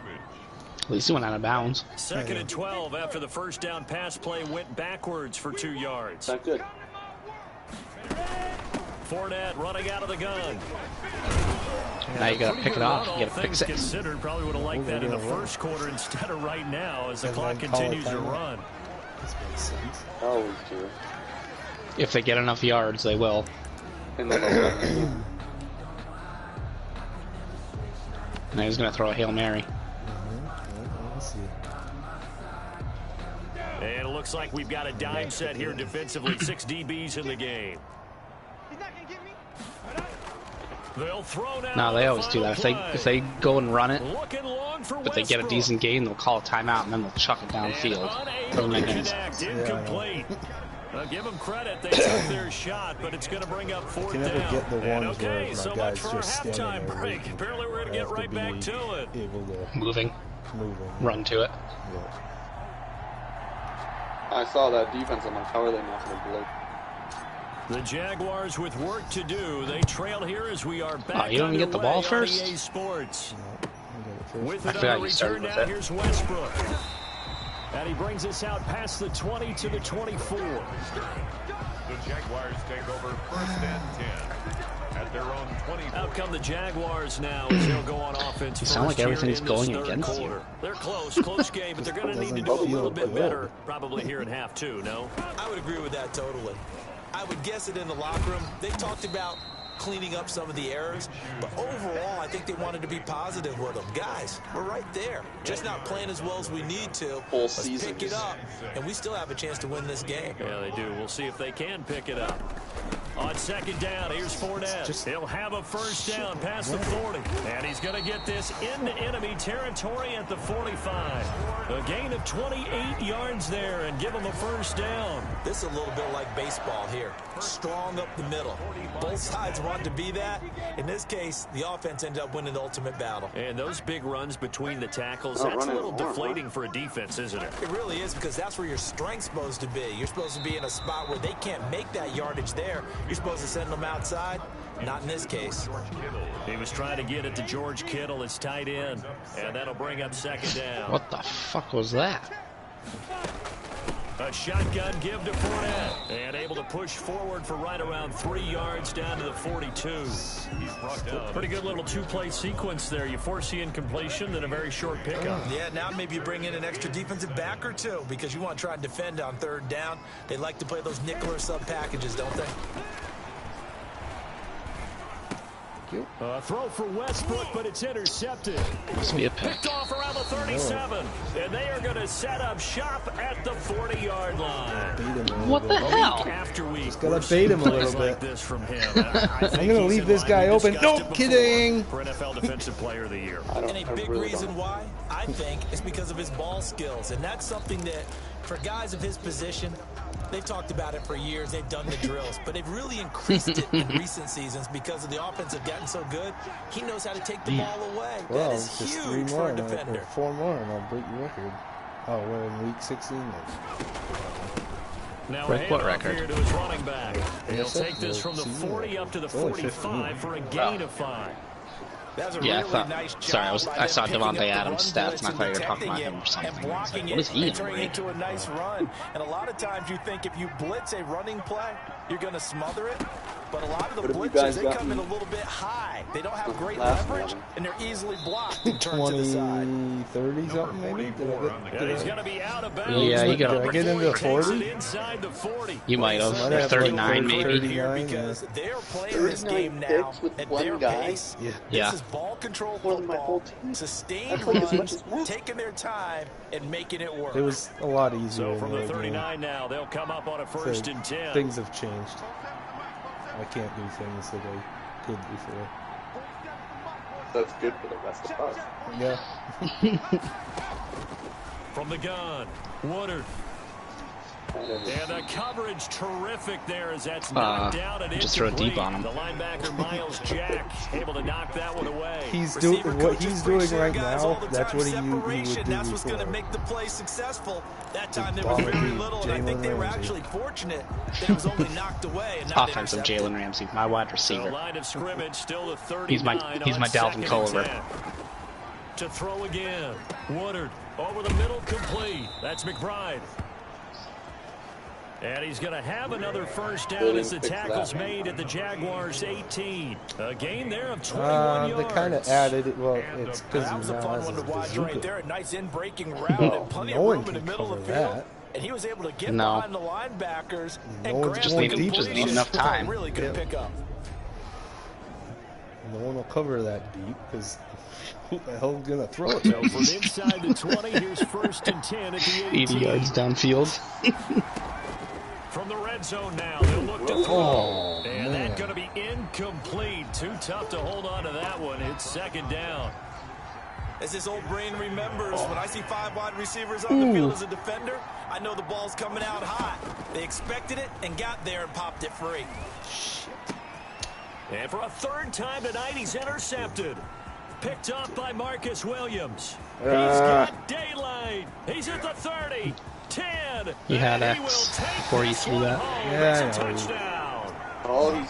At least he went out of bounds. 2nd and 12 after the first down pass play went backwards for 2 yards. Not good. Fournette running out of the gun. Now you gotta pick it off. All You gotta pick things six. considered, probably would have liked that in the first quarter instead of right now as the And clock then call it continues to timeout. run. This makes sense. I always do. If they get enough yards, they will. And then they'll let me. Now he's gonna throw a Hail Mary. Let's see. And it looks like we've got a dime set here defensively. 6 DBs in the game. They'll throw now. No, they always do that. If they go and run it, Looking long for but they get a Westbrook. decent gain, they'll call a timeout and then they'll chuck it downfield. Doesn't make any sense. Incomplete. Give them credit. They took their shot, but it's going to bring up 4th can never down. get the And ones okay, where so my much guy's for our just standing halftime there break. waiting. Apparently, we're going to get I have right be back to it. Able to Moving, move him. run to it. Yeah. I saw that defense. I'm like, how are they not going to blow? The Jaguars with work to do. They trail here as we are back. you don't even get the ball underway on first? EA Sports. I got it first. With I it forgot on the you started return with now, it. here's Westbrook. And he brings us out past the 20 to the 24. The Jaguars take over 1st and 10 at their own 20. Out come the Jaguars now as they'll go on offense. You sound first like everything's here in this going third against quarter. you. They're close game, but they're going to need to do a Doesn't little feel bit good. better probably here in half 2, no? I would agree with that totally. I would guess it in the locker room. They talked about cleaning up some of the errors. But overall, I think they wanted to be positive with them. Guys, we're right there. Just not playing as well as we need to. Let's pick it up, and we still have a chance to win this game. Yeah, they do. We'll see if they can pick it up. On second down, here's Fournette. He'll have a first down past the 40. And he's going to get this into enemy territory at the 45. A gain of 28 yards there and give him a first down. This is a little bit like baseball here. Strong up the middle. Both sides want to be that. In this case, the offense ended up winning the ultimate battle. And those big runs between the tackles, that's a little deflating for a defense, isn't it? It really is, because that's where your strength's supposed to be. You're supposed to be in a spot where they can't make that yardage there. You're supposed to send them outside. Not in this case. He was trying to get it to George Kittle, his tight end, and that'll bring up second down. What the fuck was that? A shotgun give to Fournette, and able to push forward for right around 3 yards down to the 42. Pretty good little two-play sequence there. You force the incompletion, then a very short pickup. Yeah, now maybe you bring in an extra defensive back or two, because you want to try and defend on third down. They like to play those nickel or sub packages, don't they? Throw for Westbrook, but it's intercepted. Must be a pick. Picked off around the 37, and they are going to set up shop at the 40-yard line. What the hell? After we just gotta bait him a little bit. Like this from him. I'm gonna leave this guy open. No kidding. For NFL Defensive Player of the Year. And a big reason why, I think, is because of his ball skills, and that's something that, for guys of his position, they've talked about it for years. They've done the drills, but they've really increased it in recent seasons because of the offense have gotten so good. He knows how to take the ball away. Well, that is just huge for a defender. 4 more, and I'll break your record. Oh, we're in week 16. Now Break what record? Here to his running back. He'll take this from the 40 up to the 45 for a gain of 5. Yeah, I thought. Sorry, I saw Devontae Adams' stats, and I thought you were talking about him or something. What is he doing? Into a nice run. And a lot of times you think if you blitz a running play, you're going to smother it. But a lot of the blitzers, they come in a little bit high. They don't have great leverage, and they're easily blocked and turned to the side. 30 something maybe? He's going to be out of bounds. Yeah, you got to get into 40. Inside the 40. You might have. 39 maybe. Because they're playing this game now at their pace. Yeah. This is ball control football, sustained runs, taking their time and making it work. It was a lot easier. So from the 39 now, they'll come up on a first and 10. Things have changed. I can't do things that I could before. That's good for the rest of us. Yeah. From the gun, Woodard. And the coverage terrific there as that's knocked down and just throw it deep on him. The linebacker Miles Jack able to knock that one away. He's doing what he's doing right now. That's what he would do That's what's going to before. make the play successful. That time there was very little, and I think they were actually fortunate that it was only knocked away and not Offensive intercepted. Jalen Ramsey, my wide So receiver. line of scrimmage still the 39. He's my Dalvin Culver. To throw again, Woodard over the middle, complete. That's McBride. And he's going to have another first down as the tackle's made at the Jaguars' 18. A gain there of 21 yards. They kind of added it. Well, it's because That was he a now fun has one to his watch right there. bazooka. A nice in-breaking route and plenty No of one room in the can middle of the cover field. that. And he was able to get No. behind the linebackers No and one's grab Just the need- just completion. need enough time. Really good pickup. No one will cover that deep because who the hell is going to throw it? So from inside the 20, here's first and 10 at the 18. 80 yards downfield. From the red zone now, they'll look to throw. Oh, And man. that's going to be incomplete. Too tough to hold on to that one. It's second down. As this old brain remembers, when I see 5 wide receivers on the field as a defender, I know the ball's coming out hot. They expected it and got there and popped it free. And for a third time tonight, he's intercepted. Picked up by Marcus Williams. He's got daylight. He's at the 30. 10. He had and X will take before he this threw one that. home. Yeah, It's a I know. touchdown. Oh,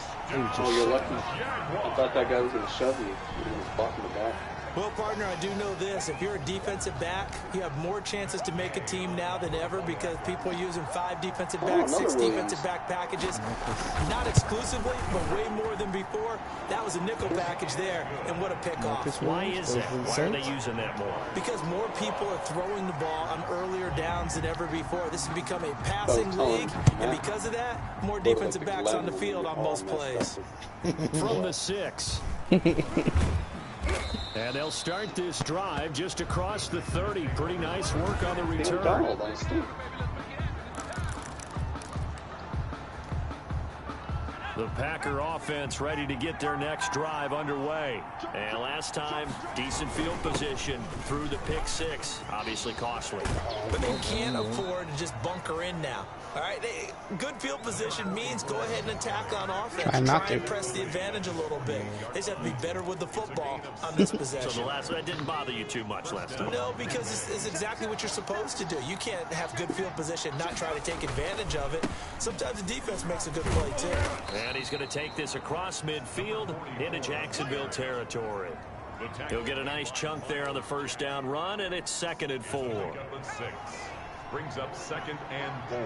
you're lucky. I thought that guy was going to shove you. He was blocking the back. Well, partner, I do know this. If you're a defensive back, you have more chances to make a team now than ever because people are using 5 defensive backs, 6 defensive back packages. Not exclusively, but way more than before. That was a nickel package there, and what a pickoff. Why is that? Why are they using that more? Because more people are throwing the ball on earlier downs than ever before. This has become a passing league, and because of that, more defensive backs on the field on most plays. From the 6. And they'll start this drive just across the 30. Pretty nice work on the return. The Packer offense ready to get their next drive underway. And last time, decent field position through the pick 6. Obviously costly. But they can't afford to just bunker in now. All right, good field position means go ahead and attack on offense. Try and press the advantage a little bit. They just have to be better with the football on this possession. So that didn't bother you too much last time? No, because it's exactly what you're supposed to do. You can't have good field position, not try to take advantage of it. Sometimes the defense makes a good play, too. And he's going to take this across midfield into Jacksonville territory. He'll get a nice chunk there on the first down run, and it's 2nd and 4. Brings up 2nd and 4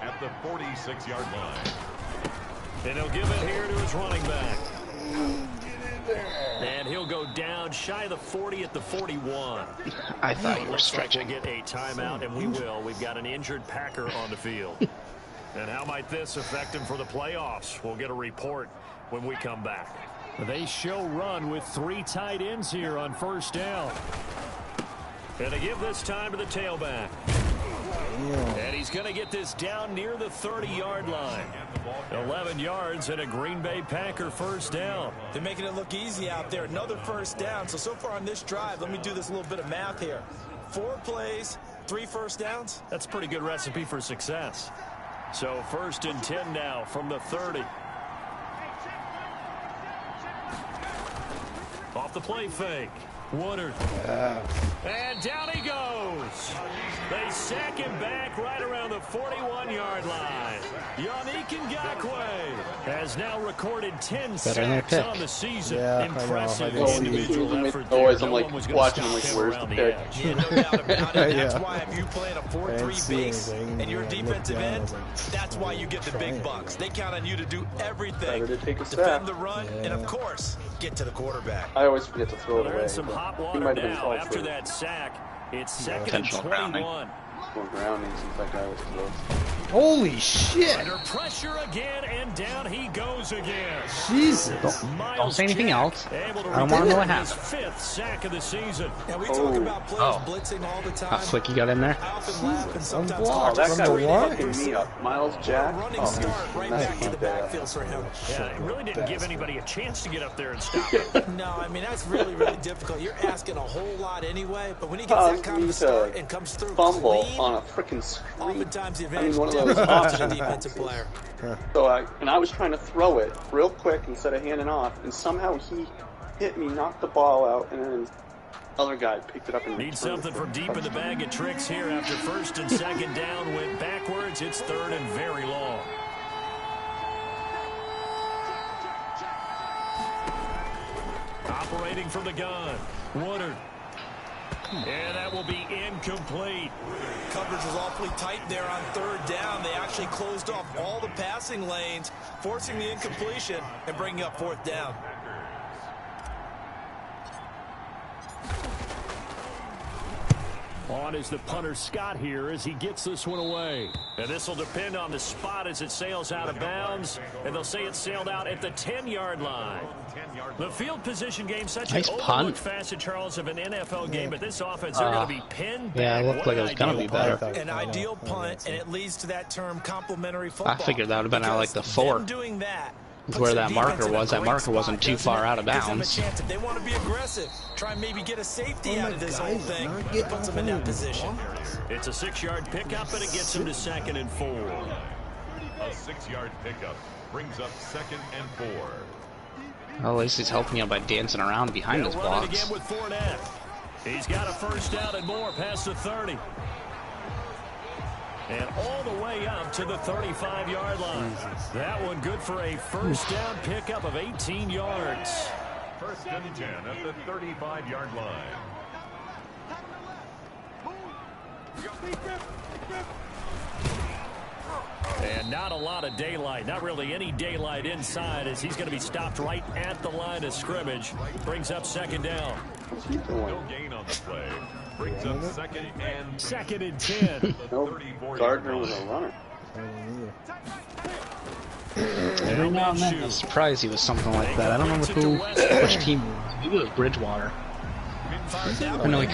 at the 46-yard line. And he'll give it here to his running back. And he'll go down shy of the 40 at the 41. I thought you were stretching. We'll get a timeout, and we will. We've got an injured Packer on the field. And how might this affect him for the playoffs? We'll get a report when we come back. They show run with 3 tight ends here on first down. And they give this time to the tailback. And he's going to get this down near the 30-yard line. 11 yards and a Green Bay Packer first down. They're making it look easy out there. Another first down. So far on this drive, let me do this little bit of math here. 4 plays, 3 first downs. That's a pretty good recipe for success. So 1st and 10 now from the 30. Off the play fake. Woodard. And down he goes. They sack him back right around the 41-yard line. Yannick Ngakoue has now recorded 10 sacks on the season. Impressive individual effort there. I'm like watching him like, where's the pick? Yeah, no doubt about it. That's why if you play in a 4-3 base and you're a defensive end, that's why you get the big bucks. They count on you to do everything. Defend the run, and of course, get to the quarterback. I always forget to throw it away. Some hot water now after that sack. It's 2nd and 21. Holy shit! Under pressure again, and down he goes again. Jesus! Don't say anything else. I don't want to know what happened. 5th sack of the season. Now we talk about players blitzing all the time. How quick you got in there? I often laugh and sometimes that guy was fucking me up. Miles Jack. Running start right back to the backfield for him. Yeah, it really didn't give anybody a chance to get up there and stop it. No, I mean that's really difficult. You're asking a whole lot anyway, but when he gets that kind of start and comes through fumble clean, on a freaking screen. Oftentimes the advantage to the defensive player. So I was trying to throw it real quick instead of handing off, and somehow he hit me, knocked the ball out, and then the other guy picked it up and need something from deep in the bag of tricks here after 1st and 2nd down. Went backwards. It's 3rd and very long. Operating from the gun, Woodard. And that will be incomplete. Coverage was awfully tight there on 3rd down. They actually closed off all the passing lanes, forcing the incompletion and bringing up 4th down. On is the punter Scott here as he gets this one away. And this will depend on the spot as it sails out of bounds. And they'll say it sailed out at the 10-yard line. The field position game, such an overlooked facet, Charles, of an NFL game. But this offense, they're going to be pinned back. Yeah, it looked like it was going to be better. An ideal punt, and it leads to that term complementary football. I figured that would have been out like the 4. Doing that where that marker was. That marker wasn't too far out of bounds. If they want to be aggressive, try and maybe get a safety out of this whole thing. It puts them in that position. It's a 6-yard pickup, and it gets them to 2nd and 4. A 6-yard pickup brings up 2nd and 4. Well, at least he's helping you by dancing around behind his blocks. Again with Fournette. He's got a 1st down and more past the 30. And all the way up to the 35-yard line. That one good for a 1st down pickup of 18 yards. First and 10 at the 35-yard line. And not a lot of daylight, not really any daylight inside, as he's going to be stopped right at the line of scrimmage. Brings up second down. No gain on the play. Brings up second and 10. No, Gardner was a runner. Every now and then, I was surprised he was something like that. I don't remember which team it was. Maybe it was Bridgewater. I know he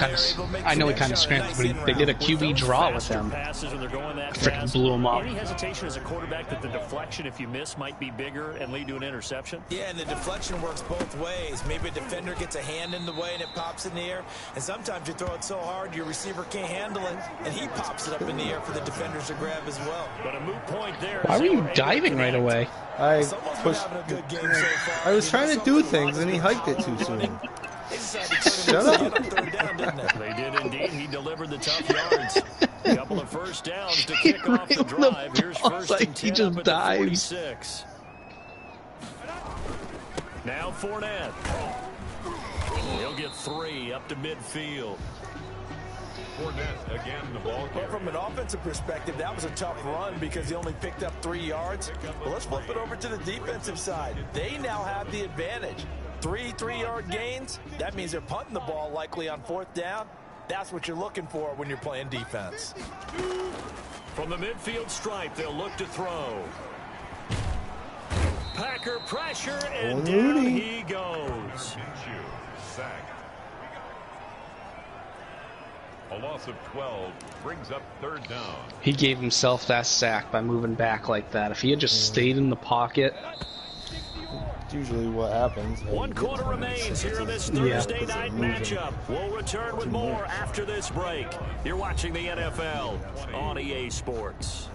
kind of scrambled, but they did a QB draw with him. Freaking blew him up. Any hesitation as a quarterback that the deflection, if you miss, might be bigger and lead to an interception? Yeah, and the deflection works both ways. Maybe a defender gets a hand in the way and it pops in the air. And sometimes you throw it so hard your receiver can't handle it, and he pops it up in the air for the defenders to grab as well. But a moot point there. Why were you diving right away? I was trying to do things and he hiked it too soon. Shut up. They did indeed. He delivered the tough yards. A couple of first downs to kick off the drive. Here's first and 10 up at the 46. Now Fournette. He'll get 3 up to midfield. Fournette again the ball But from an offensive perspective, that was a tough run because he only picked up 3 yards. But let's flip it over to the defensive side. They now have the advantage. 3 3-yard gains, that means they're punting the ball likely on 4th down. That's what you're looking for when you're playing defense. From the midfield stripe, they'll look to throw. Packer pressure, and down he goes. Sacked. A loss of 12 brings up 3rd down. He gave himself that sack by moving back like that. If he had just stayed in the pocket... Usually what happens. 1 quarter remains here in this Thursday night matchup. We'll return with more after this break. You're watching the NFL on EA Sports.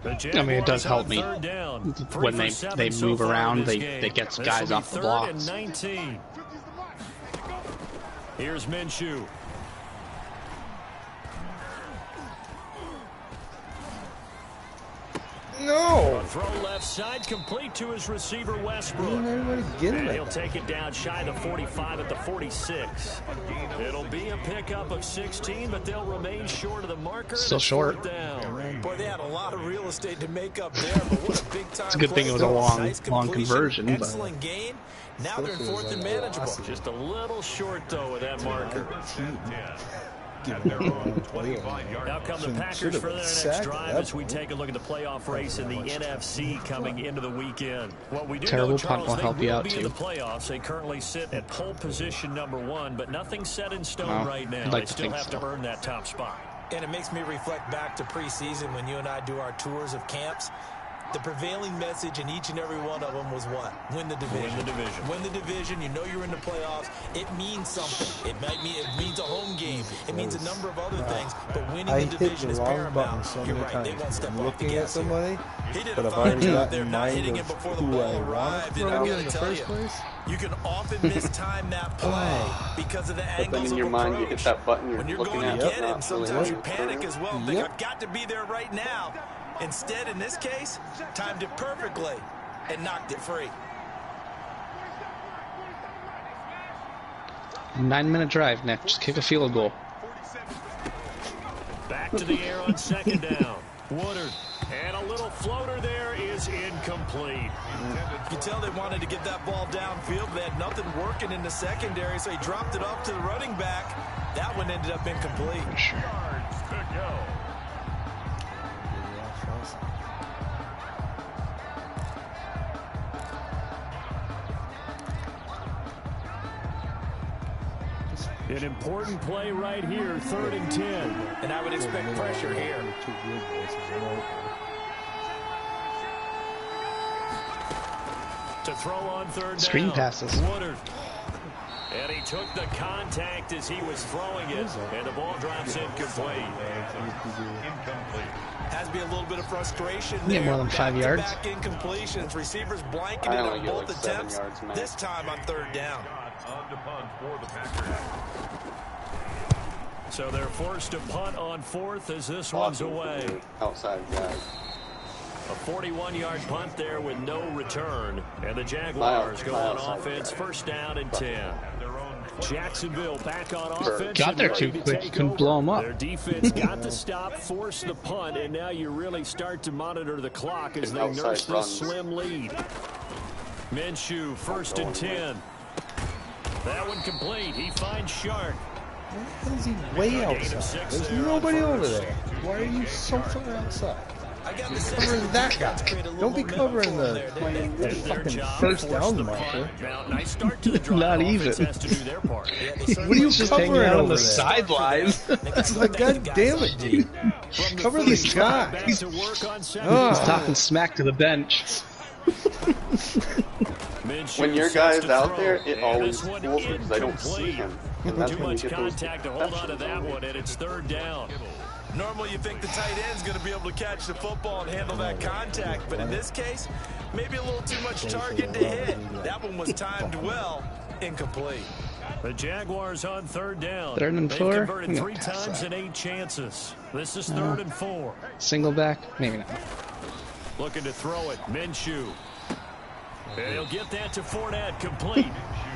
I mean, it does help me when they move around. They get guys off the blocks. Here's Minshew. No! Throw left side, complete to his receiver Westbrook. And he'll take it down shy of the 45 at the 46. It'll be a pickup of 16, but they'll remain short of the marker. Still short. Down. Boy, they had a lot of real estate to make up there, but what a big time. It's a good thing it was a long conversion. Excellent gain. Now they're in 4th and manageable. Just a little short, though, with that marker. Now come the Packers for their next drive as we take a look at the playoff race in the NFC coming into the weekend. What we do Terrible know, punt Charles, will help you out be too. in the playoffs. They currently sit at pole position #1, but nothing's set in stone right now. Like they still have to earn that top spot. And it makes me reflect back to preseason when you and I do our tours of camps. The prevailing message in each and every one of them was what? Win the division. Win the division. Win the division. You know you're in the playoffs. It means something. It means a home game. It means a number of other things. But winning the division is paramount. You're right. They won't step off the gas. Somebody, he did a fine job there, not hitting it before the ball arrived. And I'm going to tell you, you can often mistime that play because of the angles in your of mind, approach. you hit that button you're when you're looking going to at. get him, sometimes you panic as well and think, I've got to be there right now. Instead, in this case, timed it perfectly and knocked it free. 9-minute drive, Nick. Just kick a field goal. Back to the air on 2nd down. Woodard. And a little floater there is incomplete. You can tell they wanted to get that ball downfield. They had nothing working in the secondary, so he dropped it off to the running back. That one ended up incomplete. Sure. Yards to go. An important play right here, 3rd and 10. And I would expect pressure here. To throw on 3rd down. Screen passes. Woodard. And he took the contact as he was throwing it. And the ball drops incomplete. Has to be a little bit of frustration Yeah, there. more than 5 yards. Back incompletions. Receivers blanketed on both attempts. This time on 3rd down. On to punt for the Packers. So they're forced to punt on 4th as this one's away. Outside guys. A 41-yard punt there with no return. And the Jaguars go on offense, first down and 10. Jacksonville back on offense. Got there too quick. You couldn't blow them up. Their defense got the stop, forced the punt, and now you really start to monitor the clock as they nurse this slim lead. Minshew, first and 10. That one complete. He finds Shark. Why is he way outside? There's nobody over there. Why are you so far outside? Covering that guy. Don't be covering the fucking first down marker. Nice start to the drive. Not even. What are you just covering hanging out on over the there? sidelines? It's like, God damn it, dude. Cover this guy. He's talking smack to the bench. When your guy is out there, it always fools me because I don't see him. And that's Too when you much get those contact to hold on to that one, and it's third down. Normally you think the tight end's going to be able to catch the football and handle that contact, but in this case, maybe a little too much target to hit. That one was timed well, incomplete. The Jaguars on third down. Third and They've 4. converted 3 times in 8 chances. This is third and 4. Single back? Maybe not. Looking to throw it. Minshew. And he'll get that to Fournette, complete.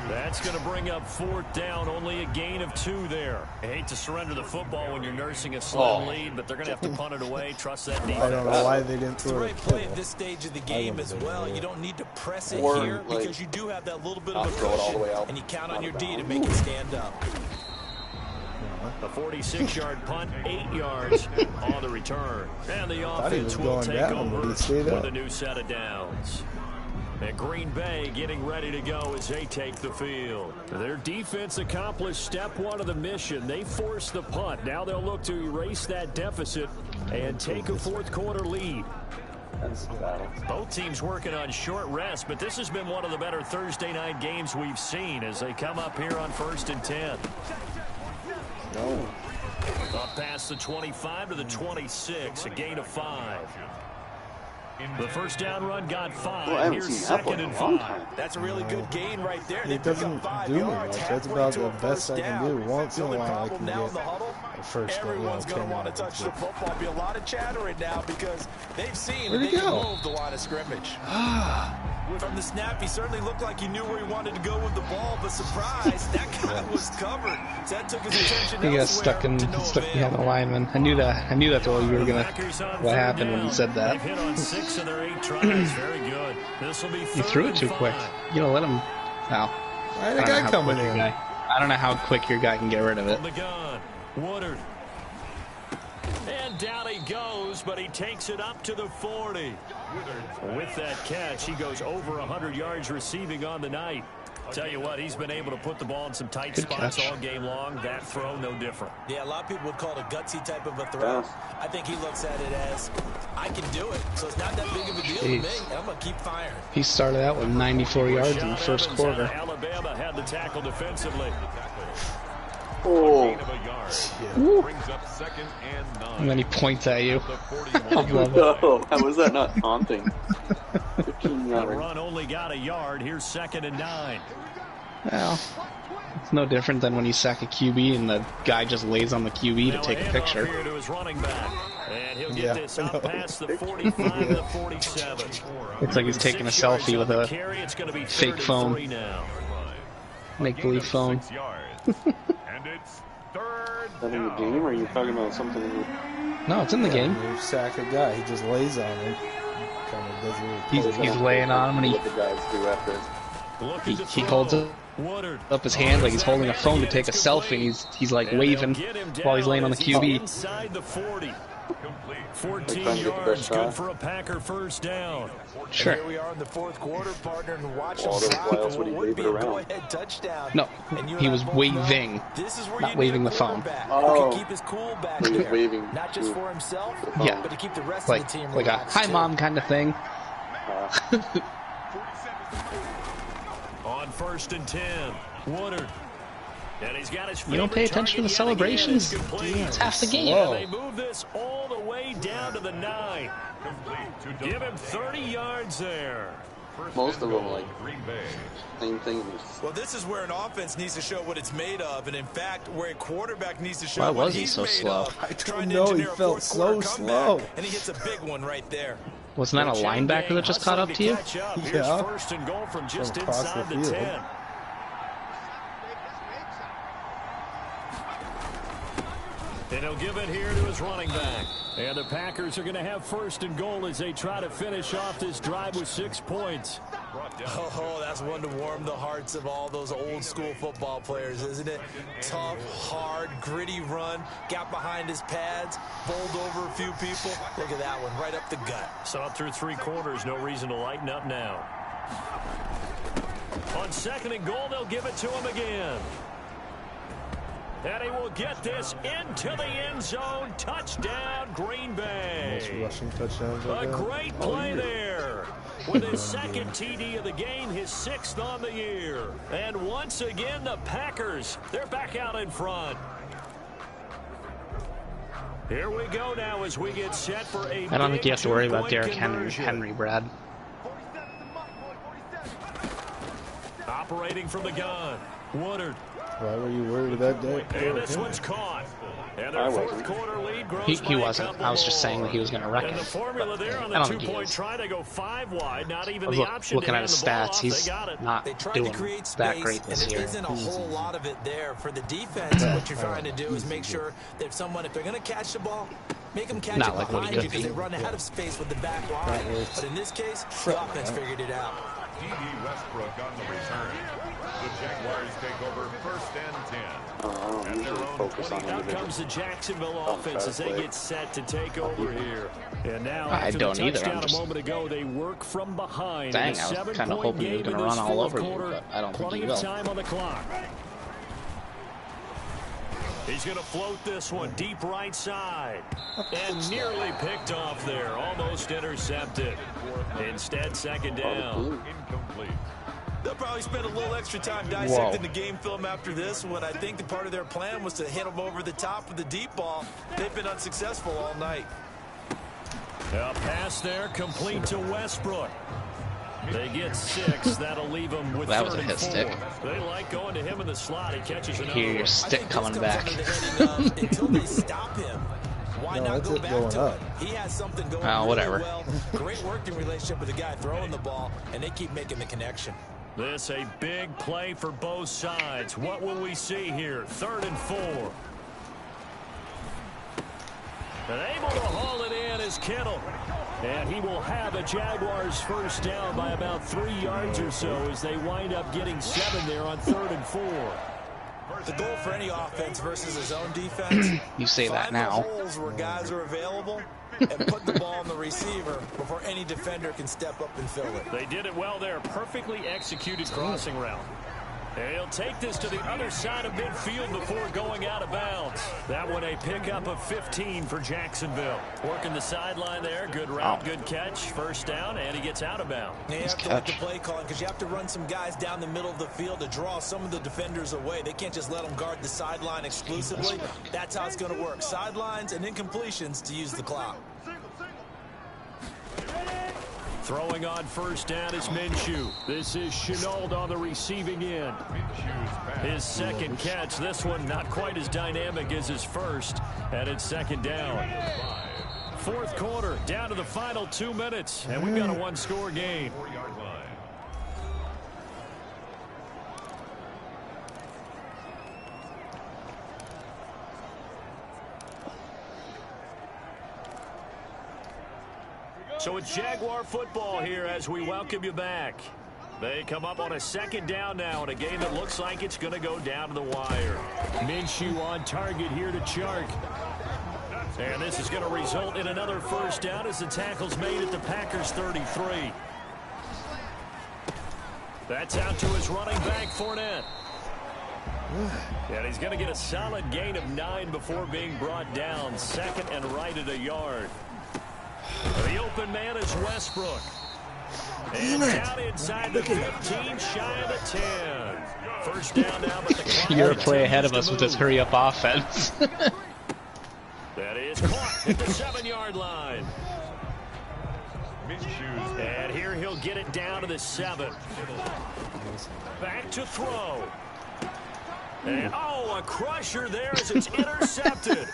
That's going to bring up fourth down, only a gain of 2 there. I hate to surrender the football when you're nursing a slim lead, but they're going to have to punt it away, trust that defense. I don't know why they didn't It's a throw great it. play at this stage of the game as well. You don't need to press it Or, here like, because you do have that little bit I'll of a throw it all the way cushion, out. and you count on your D to make it stand up. A 46-yard punt, 8 yards on the return. And the thought he was offense will going take down, but over he stayed with up. a new set of downs. And Green Bay getting ready to go as they take the field. Their defense accomplished step 1 of the mission. They forced the punt. Now they'll look to erase that deficit and take a fourth-quarter lead. That's the battle. Both teams working on short rest, but this has been one of the better Thursday night games we've seen as they come up here on first and 10. No. Up past the 25 to the 26, a gain of 5. The first down run got 5. Well, I haven't Here's seen that second one in and a long 5. time. That's a really good gain right there. They It pick doesn't up 5 do me yards much. That's halfway about to the a best first I can down. do. Once in The a only while, I problem can now in the get huddle, a first down. everyone's going to want to touch the football. Be a lot of chattering now because they've seen Where'd they he can go? move the line of scrimmage. From the snap, he certainly looked like he knew where he wanted to go with the ball, but surprise, that guy was covered. So that took his attention He got elsewhere stuck to no behind the avail. lineman. I knew that's what you were gonna. Packers on What third happened when you down. said that? They've hit on 6 of their 8 tries. Very good. This will be You third threw it and too 5. quick. You don't let him. No. Why the guy coming in? I don't know how quick your guy can get rid of it. On the gun, Woodard. And down he goes, but he takes it up to the 40. With that catch, he goes over 100 yards receiving on the night. Tell you what, he's been able to put the ball in some tight Good spots catch. all game long. That throw, no different. Yeah, a lot of people would call it a gutsy type of a throw. Yeah. I think he looks at it as, I can do it, so it's not that big of a deal to Jeez. me, and I'm going to keep firing. He started out with 94 yards in the first Evans quarter. out of Alabama had the tackle defensively. Oh, Gain of a yard. Brings up second and 9. And then he points at you. The I 41. love it. no. How was that not taunting? 15 The yards. run only got a yard. Here's second and 9. Well, it's no different than when you sack a QB and the guy just lays on the QB to Now take a handoff picture. here to his running back. And he'll get Yeah, this I up know. past the 45 to the 47. It's like he's taking a 6 yards selfie on with the a carry. It's going to be fake third and phone. 3 now. make-believe phone. 6 yards. And it's third Is that in the down. game, or are you talking about something? No, it's in the game. You sack a guy, he just lays on him. Kind of does a He's laying on him and What the guys do after. Looking to he throw. holds Woodard. up his hand like he's holding a phone to take a selfie. He's like And waving they'll get him while he's down laying on the as he's QB. Inside the 40. Complete. 14 trying to get the yards, best good shot. for a Packer first down. Sure. Here we are in the fourth quarter, partner, and watch him Otherwise, drop why else would he what would wave be it a around? go-ahead touchdown. No, And you he and I was both know waving, this is where not you waving need a the phone. quarterback Oh. who can keep his cool back He was there, waving not just to for himself, the phone. Yeah. but to keep the rest like of the team like a relaxed, hi too. mom kind of thing. On first and 10, Woodard. And he's got his You don't pay favorite attention to the target yet again. celebrations? It's complete. It's half the game. And they move this all the way down to the 9. Complete to Give him 30 yards there. Most of them like same thing. Well, this is where an offense needs to show what it's made of, and in fact, where a quarterback needs to show Why what was he he's so made slow? of. I don't Trying to know, he engineer a felt fourth-quarter so comeback, slow. and he hits a big one right there. Wasn't that a linebacker that just caught up to you? Here's Yeah. first and goal from just From across inside the the field. 10. And he'll give it here to his running back. And the Packers are going to have first and goal as they try to finish off this drive with 6 points. Oh, that's one to warm the hearts of all those old school football players, isn't it? Tough, hard, gritty run, got behind his pads, bowled over a few people. Look at that one, right up the gut. So up through 3 quarters, no reason to lighten up now. On second and goal, they'll give it to him again. And he will get this into the end zone. Touchdown, Green Bay. Most rushing touchdowns. A great play there. With his second TD of the game, his 6th on the year. And once again, the Packers, they're back out in front. Here we go now as we get set for a I don't think you have to worry about big Derrick conversion. Henry, Brad. Operating from the gun. Woodard. Why were you worried about that? And this one's caught. And their fourth quarter lead grows He by a wasn't. couple I was just more. saying that he was going to wreck And the it. formula there on I the don't think he 2-point is. try to go 5 wide. Not even I was the option looking to at hand his the ball stats. off. He's They got it. not They tried doing to create that space, great this and there year. isn't a whole lot of it there for the defense. What you're trying to do is make sure that if they're going to catch the ball, make them catch Not it like what behind he you could because be. they run out of space with the back line. But in this case, the offense figured it out. D.D. Westbrook on the return. The Jaguars take over first and 10. I don't usually focus on Out individual. comes the Jacksonville offense as they get set to take over here. And now, I after don't the either. touchdown I'm just- a moment ago, they work from behind. Dang, in a I was 7-point kinda hoping he was game gonna in this run all fourth over me, quarter. but I don't think Plenty he of will. time on the clock. He's going to float this one deep right side. And nearly picked off there. Almost intercepted. Instead, second down. Incomplete. They'll probably spend a little extra time dissecting the game film after this one. I think the part of their plan was to hit them over the top with the deep ball. They've been unsuccessful all night. A pass there complete to Westbrook. They get 6. That'll leave them with That was 3rd a and hit 4. stick. They like going to him in the slot. He catches another Hear your one. stick coming back. Until they stop him. Why No, not that's go it back going to up. it? He has something going Oh, really whatever. well. Great working relationship with the guy throwing the ball, and they keep making the connection. This a big play for both sides. What will we see here? 3rd and 4. And able to haul it in is Kittle. And he will have a Jaguars first down by about 3 yards or so as they wind up getting 7 there on 3rd and 4. The goal for any offense versus his own defense. You say that find now. the holes where guys are available and put the ball on the receiver before any defender can step up and fill it. They did it well there. Perfectly executed crossing route. And he'll take this to the other side of midfield before going out of bounds. That one a pickup of 15 for Jacksonville. Working the sideline there. Good route, good catch. First down, and he gets out of bounds. You have to like the play calling because you have to run some guys down the middle of the field to draw some of the defenders away. They can't just let them guard the sideline exclusively. That's how it's going to work. Sidelines and incompletions to use the clock. Throwing on first down is Minshew. This is Chenault on the receiving end. His second catch. This one not quite as dynamic as his first. And it's second down. 4th quarter, down to the final 2 minutes. And we've got a 1-score game. 4-yard line. So it's Jaguar football here as we welcome you back. They come up on a second down now in a game that looks like it's going to go down to the wire. Minshew on target here to Chark. And this is going to result in another first down as the tackle's made at the Packers 33. That's out to his running back, Fournette. And he's going to get a solid gain of 9 before being brought down. Second and right at a yard. The open man is Westbrook. And down inside the 15, shy of the 10. First down now, but the clock You're a play ahead of continues us to with this move. hurry-up offense. That is caught at the 7-yard line. And here he'll get it down to the 7. Back to throw. And, a crusher there as it's intercepted.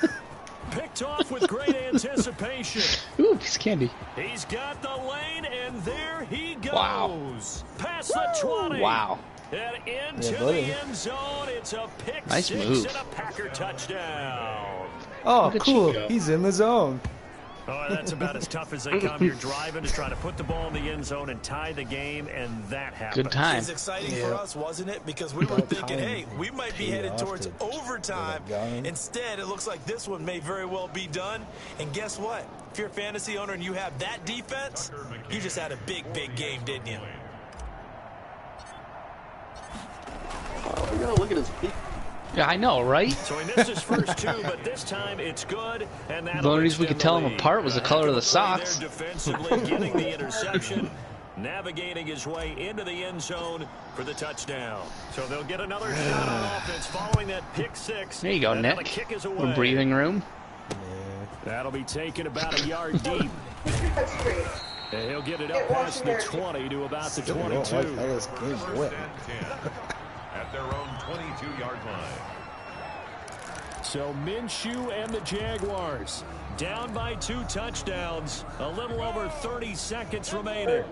Picked off with great anticipation. Ooh, piece of candy. He's got the lane, and there he goes. Wow. Past the 20. Wow. And into the end zone. It's a pick Nice 6 move. and a Packer touchdown. Oh, cool. He's in the zone. Oh, that's about as tough as they come. You're driving to try to put the ball in the end zone and tie the game, and that happened. Good time. It was exciting for us, wasn't it? Because we were thinking, hey, we might be headed towards overtime. Instead, it looks like this one may very well be done. And guess what? If you're a fantasy owner and you have that defense, you just had a big, big game, didn't you? Oh, we gotta look at his feet. Yeah, I know, right? So he missed his first 2, but this time it's good. And the only reason we could tell him apart was the color of the socks. Defensively getting the interception, navigating his way into the end zone for the touchdown. So they'll get another shot on offense following that pick 6. There you go, Nick. Kick is A away. breathing room. That'll be taken about a yard deep. And he'll get it up past the 20 to about the 22. At their own 22-yard line. So Minshew and the Jaguars down by 2 touchdowns. A little over 30 seconds remaining.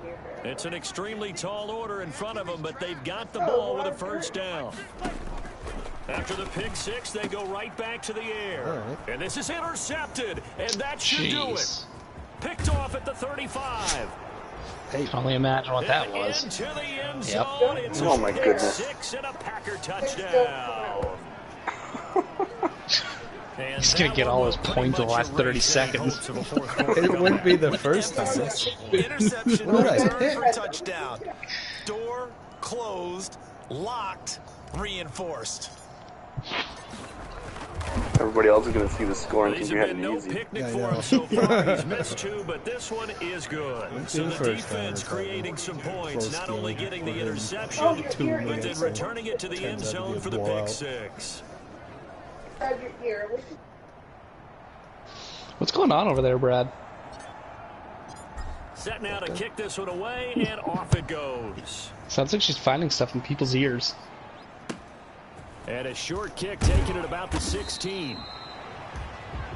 It's an extremely tall order in front of them, but they've got the ball with a first down. After the pick 6, they go right back to the air. Right. And this is intercepted, and that should do it. Picked off at the 35. I can only imagine what that was. Into the end zone. It's oh my goodness. 6 and a Packer touchdown. He's going to get all his points in the last 30 seconds. It wouldn't be the first time. Interception, return for touchdown. Door closed, locked, reinforced. Everybody else is going to see the score and think These you have had been it no easy. picnic for him so far. He's missed 2, but this one is good. So the defense creating some points, not only getting the interception, but then returning it to the end zone for the pick 6. What's going on over there, Brad? Set now to kick this one away, and off it goes. Sounds like she's finding stuff in people's ears. And a short kick taken at about the 16.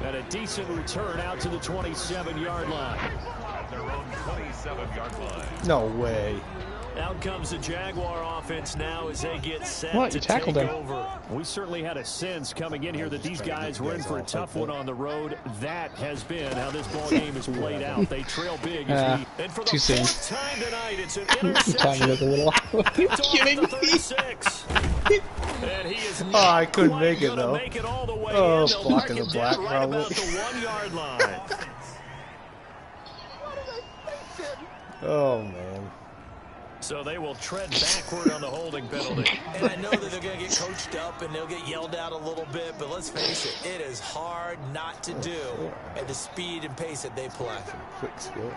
And a decent return out to the 27-yard line. At their own 27-yard line. No way. Out comes the Jaguar offense now as they get set What? to You tackled take him. over. We certainly had a sense coming in here that these guys were in for a tough one on the road. That has been how this ball game is played out. They trail big. And for the too soon. 4th time tonight, it's an Timing interception. it a little. Are you kidding me? 36. And he is I couldn't quite make it, gonna though. make it all the way Oh, in. They'll blocking mark the him down black, right about probably. the 1-yard line. Oh, man. So they will tread backward on the holding penalty. And I know that they're going to get coached up and they'll get yelled at a little bit, but let's face it, it is hard not to do at the speed and pace that they play. Quick skill.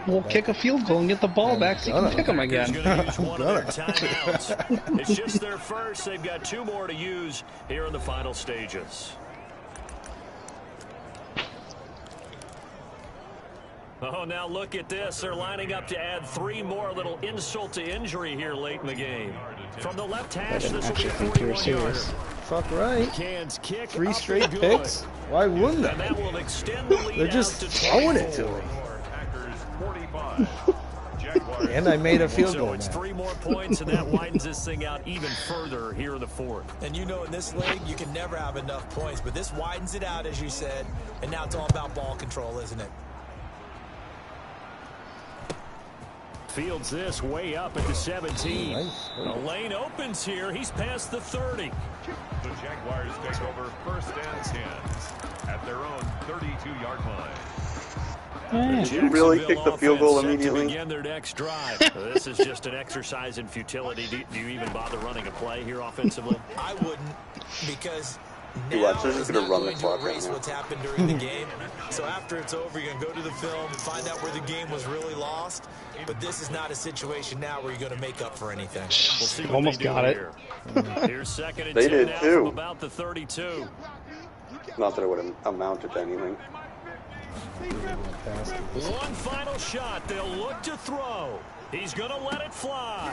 We'll kick a field goal and get the ball back so you can pick them He's again. going to use one of their timeouts. It's just their first. They've got 2 more to use here in the final stages. Oh, now look at this. They're lining up to add 3 more, a little insult to injury here late in the game. From the left hash, this will be a 41-yarder. Fuck right. Cans kick 3 up straight and good. picks? Why wouldn't And they? that will extend the lead They're out just to throwing it to 24. him. Packers 45. Jaguars. And I made a field So goal it's now. 3 more points, and that widens this thing out even further here in the 4th. And you know in this league, you can never have enough points, but this widens it out, as you said, and now it's all about ball control, isn't it? Fields this way up at the 17. Nice. A lane opens here. He's past the 30. The Jaguars take over 1st and 10 at their own 32-yard line. Did you really kick the field goal immediately? Begin their next drive. This is just an exercise in futility. Do you even bother running a play here offensively? I wouldn't, because You watch, now they're just is gonna not run the going to clock right erase now. what's happened during the game. So after it's over, you're going to go to the film, find out where the game was really lost. But this is not a situation now where you're going to make up for anything. We'll see what Almost they do got it. here. Here's 2nd and They 10 did now too. from about the 32. Not that it would have amounted to anything. past him. One final shot they'll look to throw. He's going to let it fly.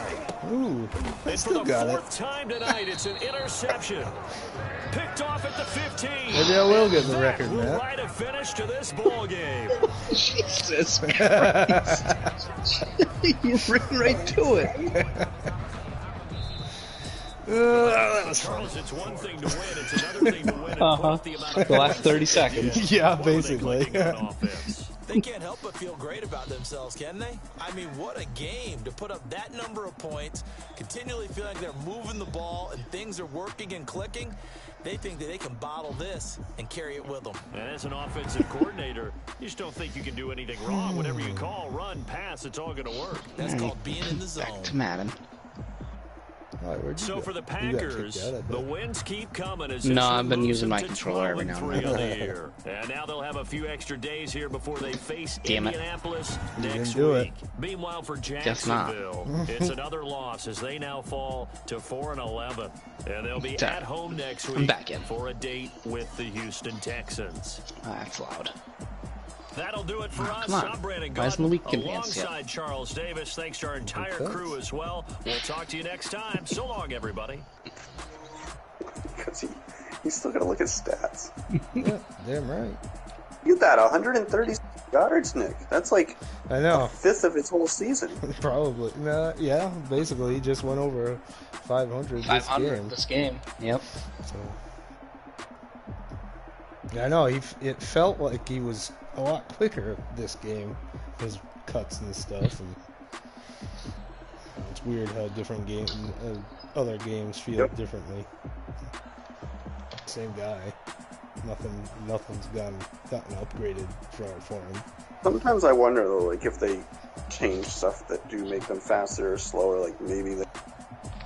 Ooh, I And for still the got it. fourth time tonight, it's an interception. Picked off at the 15. Maybe I will get the That record, will Matt. write a finish to this ball game. Jesus Christ. You ran right to it. That was fun. Charles, it's one thing to win, it's another thing to win and put up the amount of The last 30 points that they seconds. did. Yeah, What were they basically. clicking on offense? They can't help but feel great about themselves, can they? I mean, what a game to put up that number of points, continually feel like they're moving the ball and things are working and clicking. They think that they can bottle this and carry it with them. And as an offensive coordinator, you just don't think you can do anything wrong. Whatever you call, run, pass, it's all going to work. That's All right. called being in the zone. Back to Madden. All right, where'd you So go? for the You got kicked Packers, out, I the bet. wins keep coming as No, this I've been moves using them my to controller every now and 12-3 then. on the year. And now they'll have a few extra days here before they face Damn it. Indianapolis You next didn't do it. week. Meanwhile, for Guess not. Jacksonville, it's another loss as they now fall to 4-11, and they'll be Sorry. at home next I'm week back in. for a date with the Houston Texans. That's loud. That'll do it for us. come on. I'm Brandon Why isn't the Gaudin, week advanced yet? alongside Charles Davis. Thanks to our entire Thanks. crew as well. We'll talk to you next time. So long, everybody. Because he's still got to look at stats. Yeah, damn right. Look at that, 130 yards, Nick. That's like I a know. fifth of his whole season. Probably. Nah, yeah, basically, he just went over 500 this 500 game. this game. Yep. So. I know, it felt like he was a lot quicker this game, his cuts and stuff. And it's weird how different other games feel differently. Same guy. Nothing's gotten upgraded for him. Sometimes I wonder, though, like, if they change stuff that do make them faster or slower, like maybe they're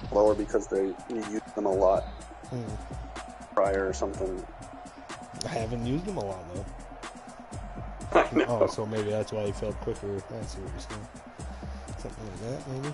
slower because you use them a lot prior or something. I haven't used him a lot, though. I know. Oh, so maybe that's why he felt quicker. I see what you're saying. Something like that, maybe.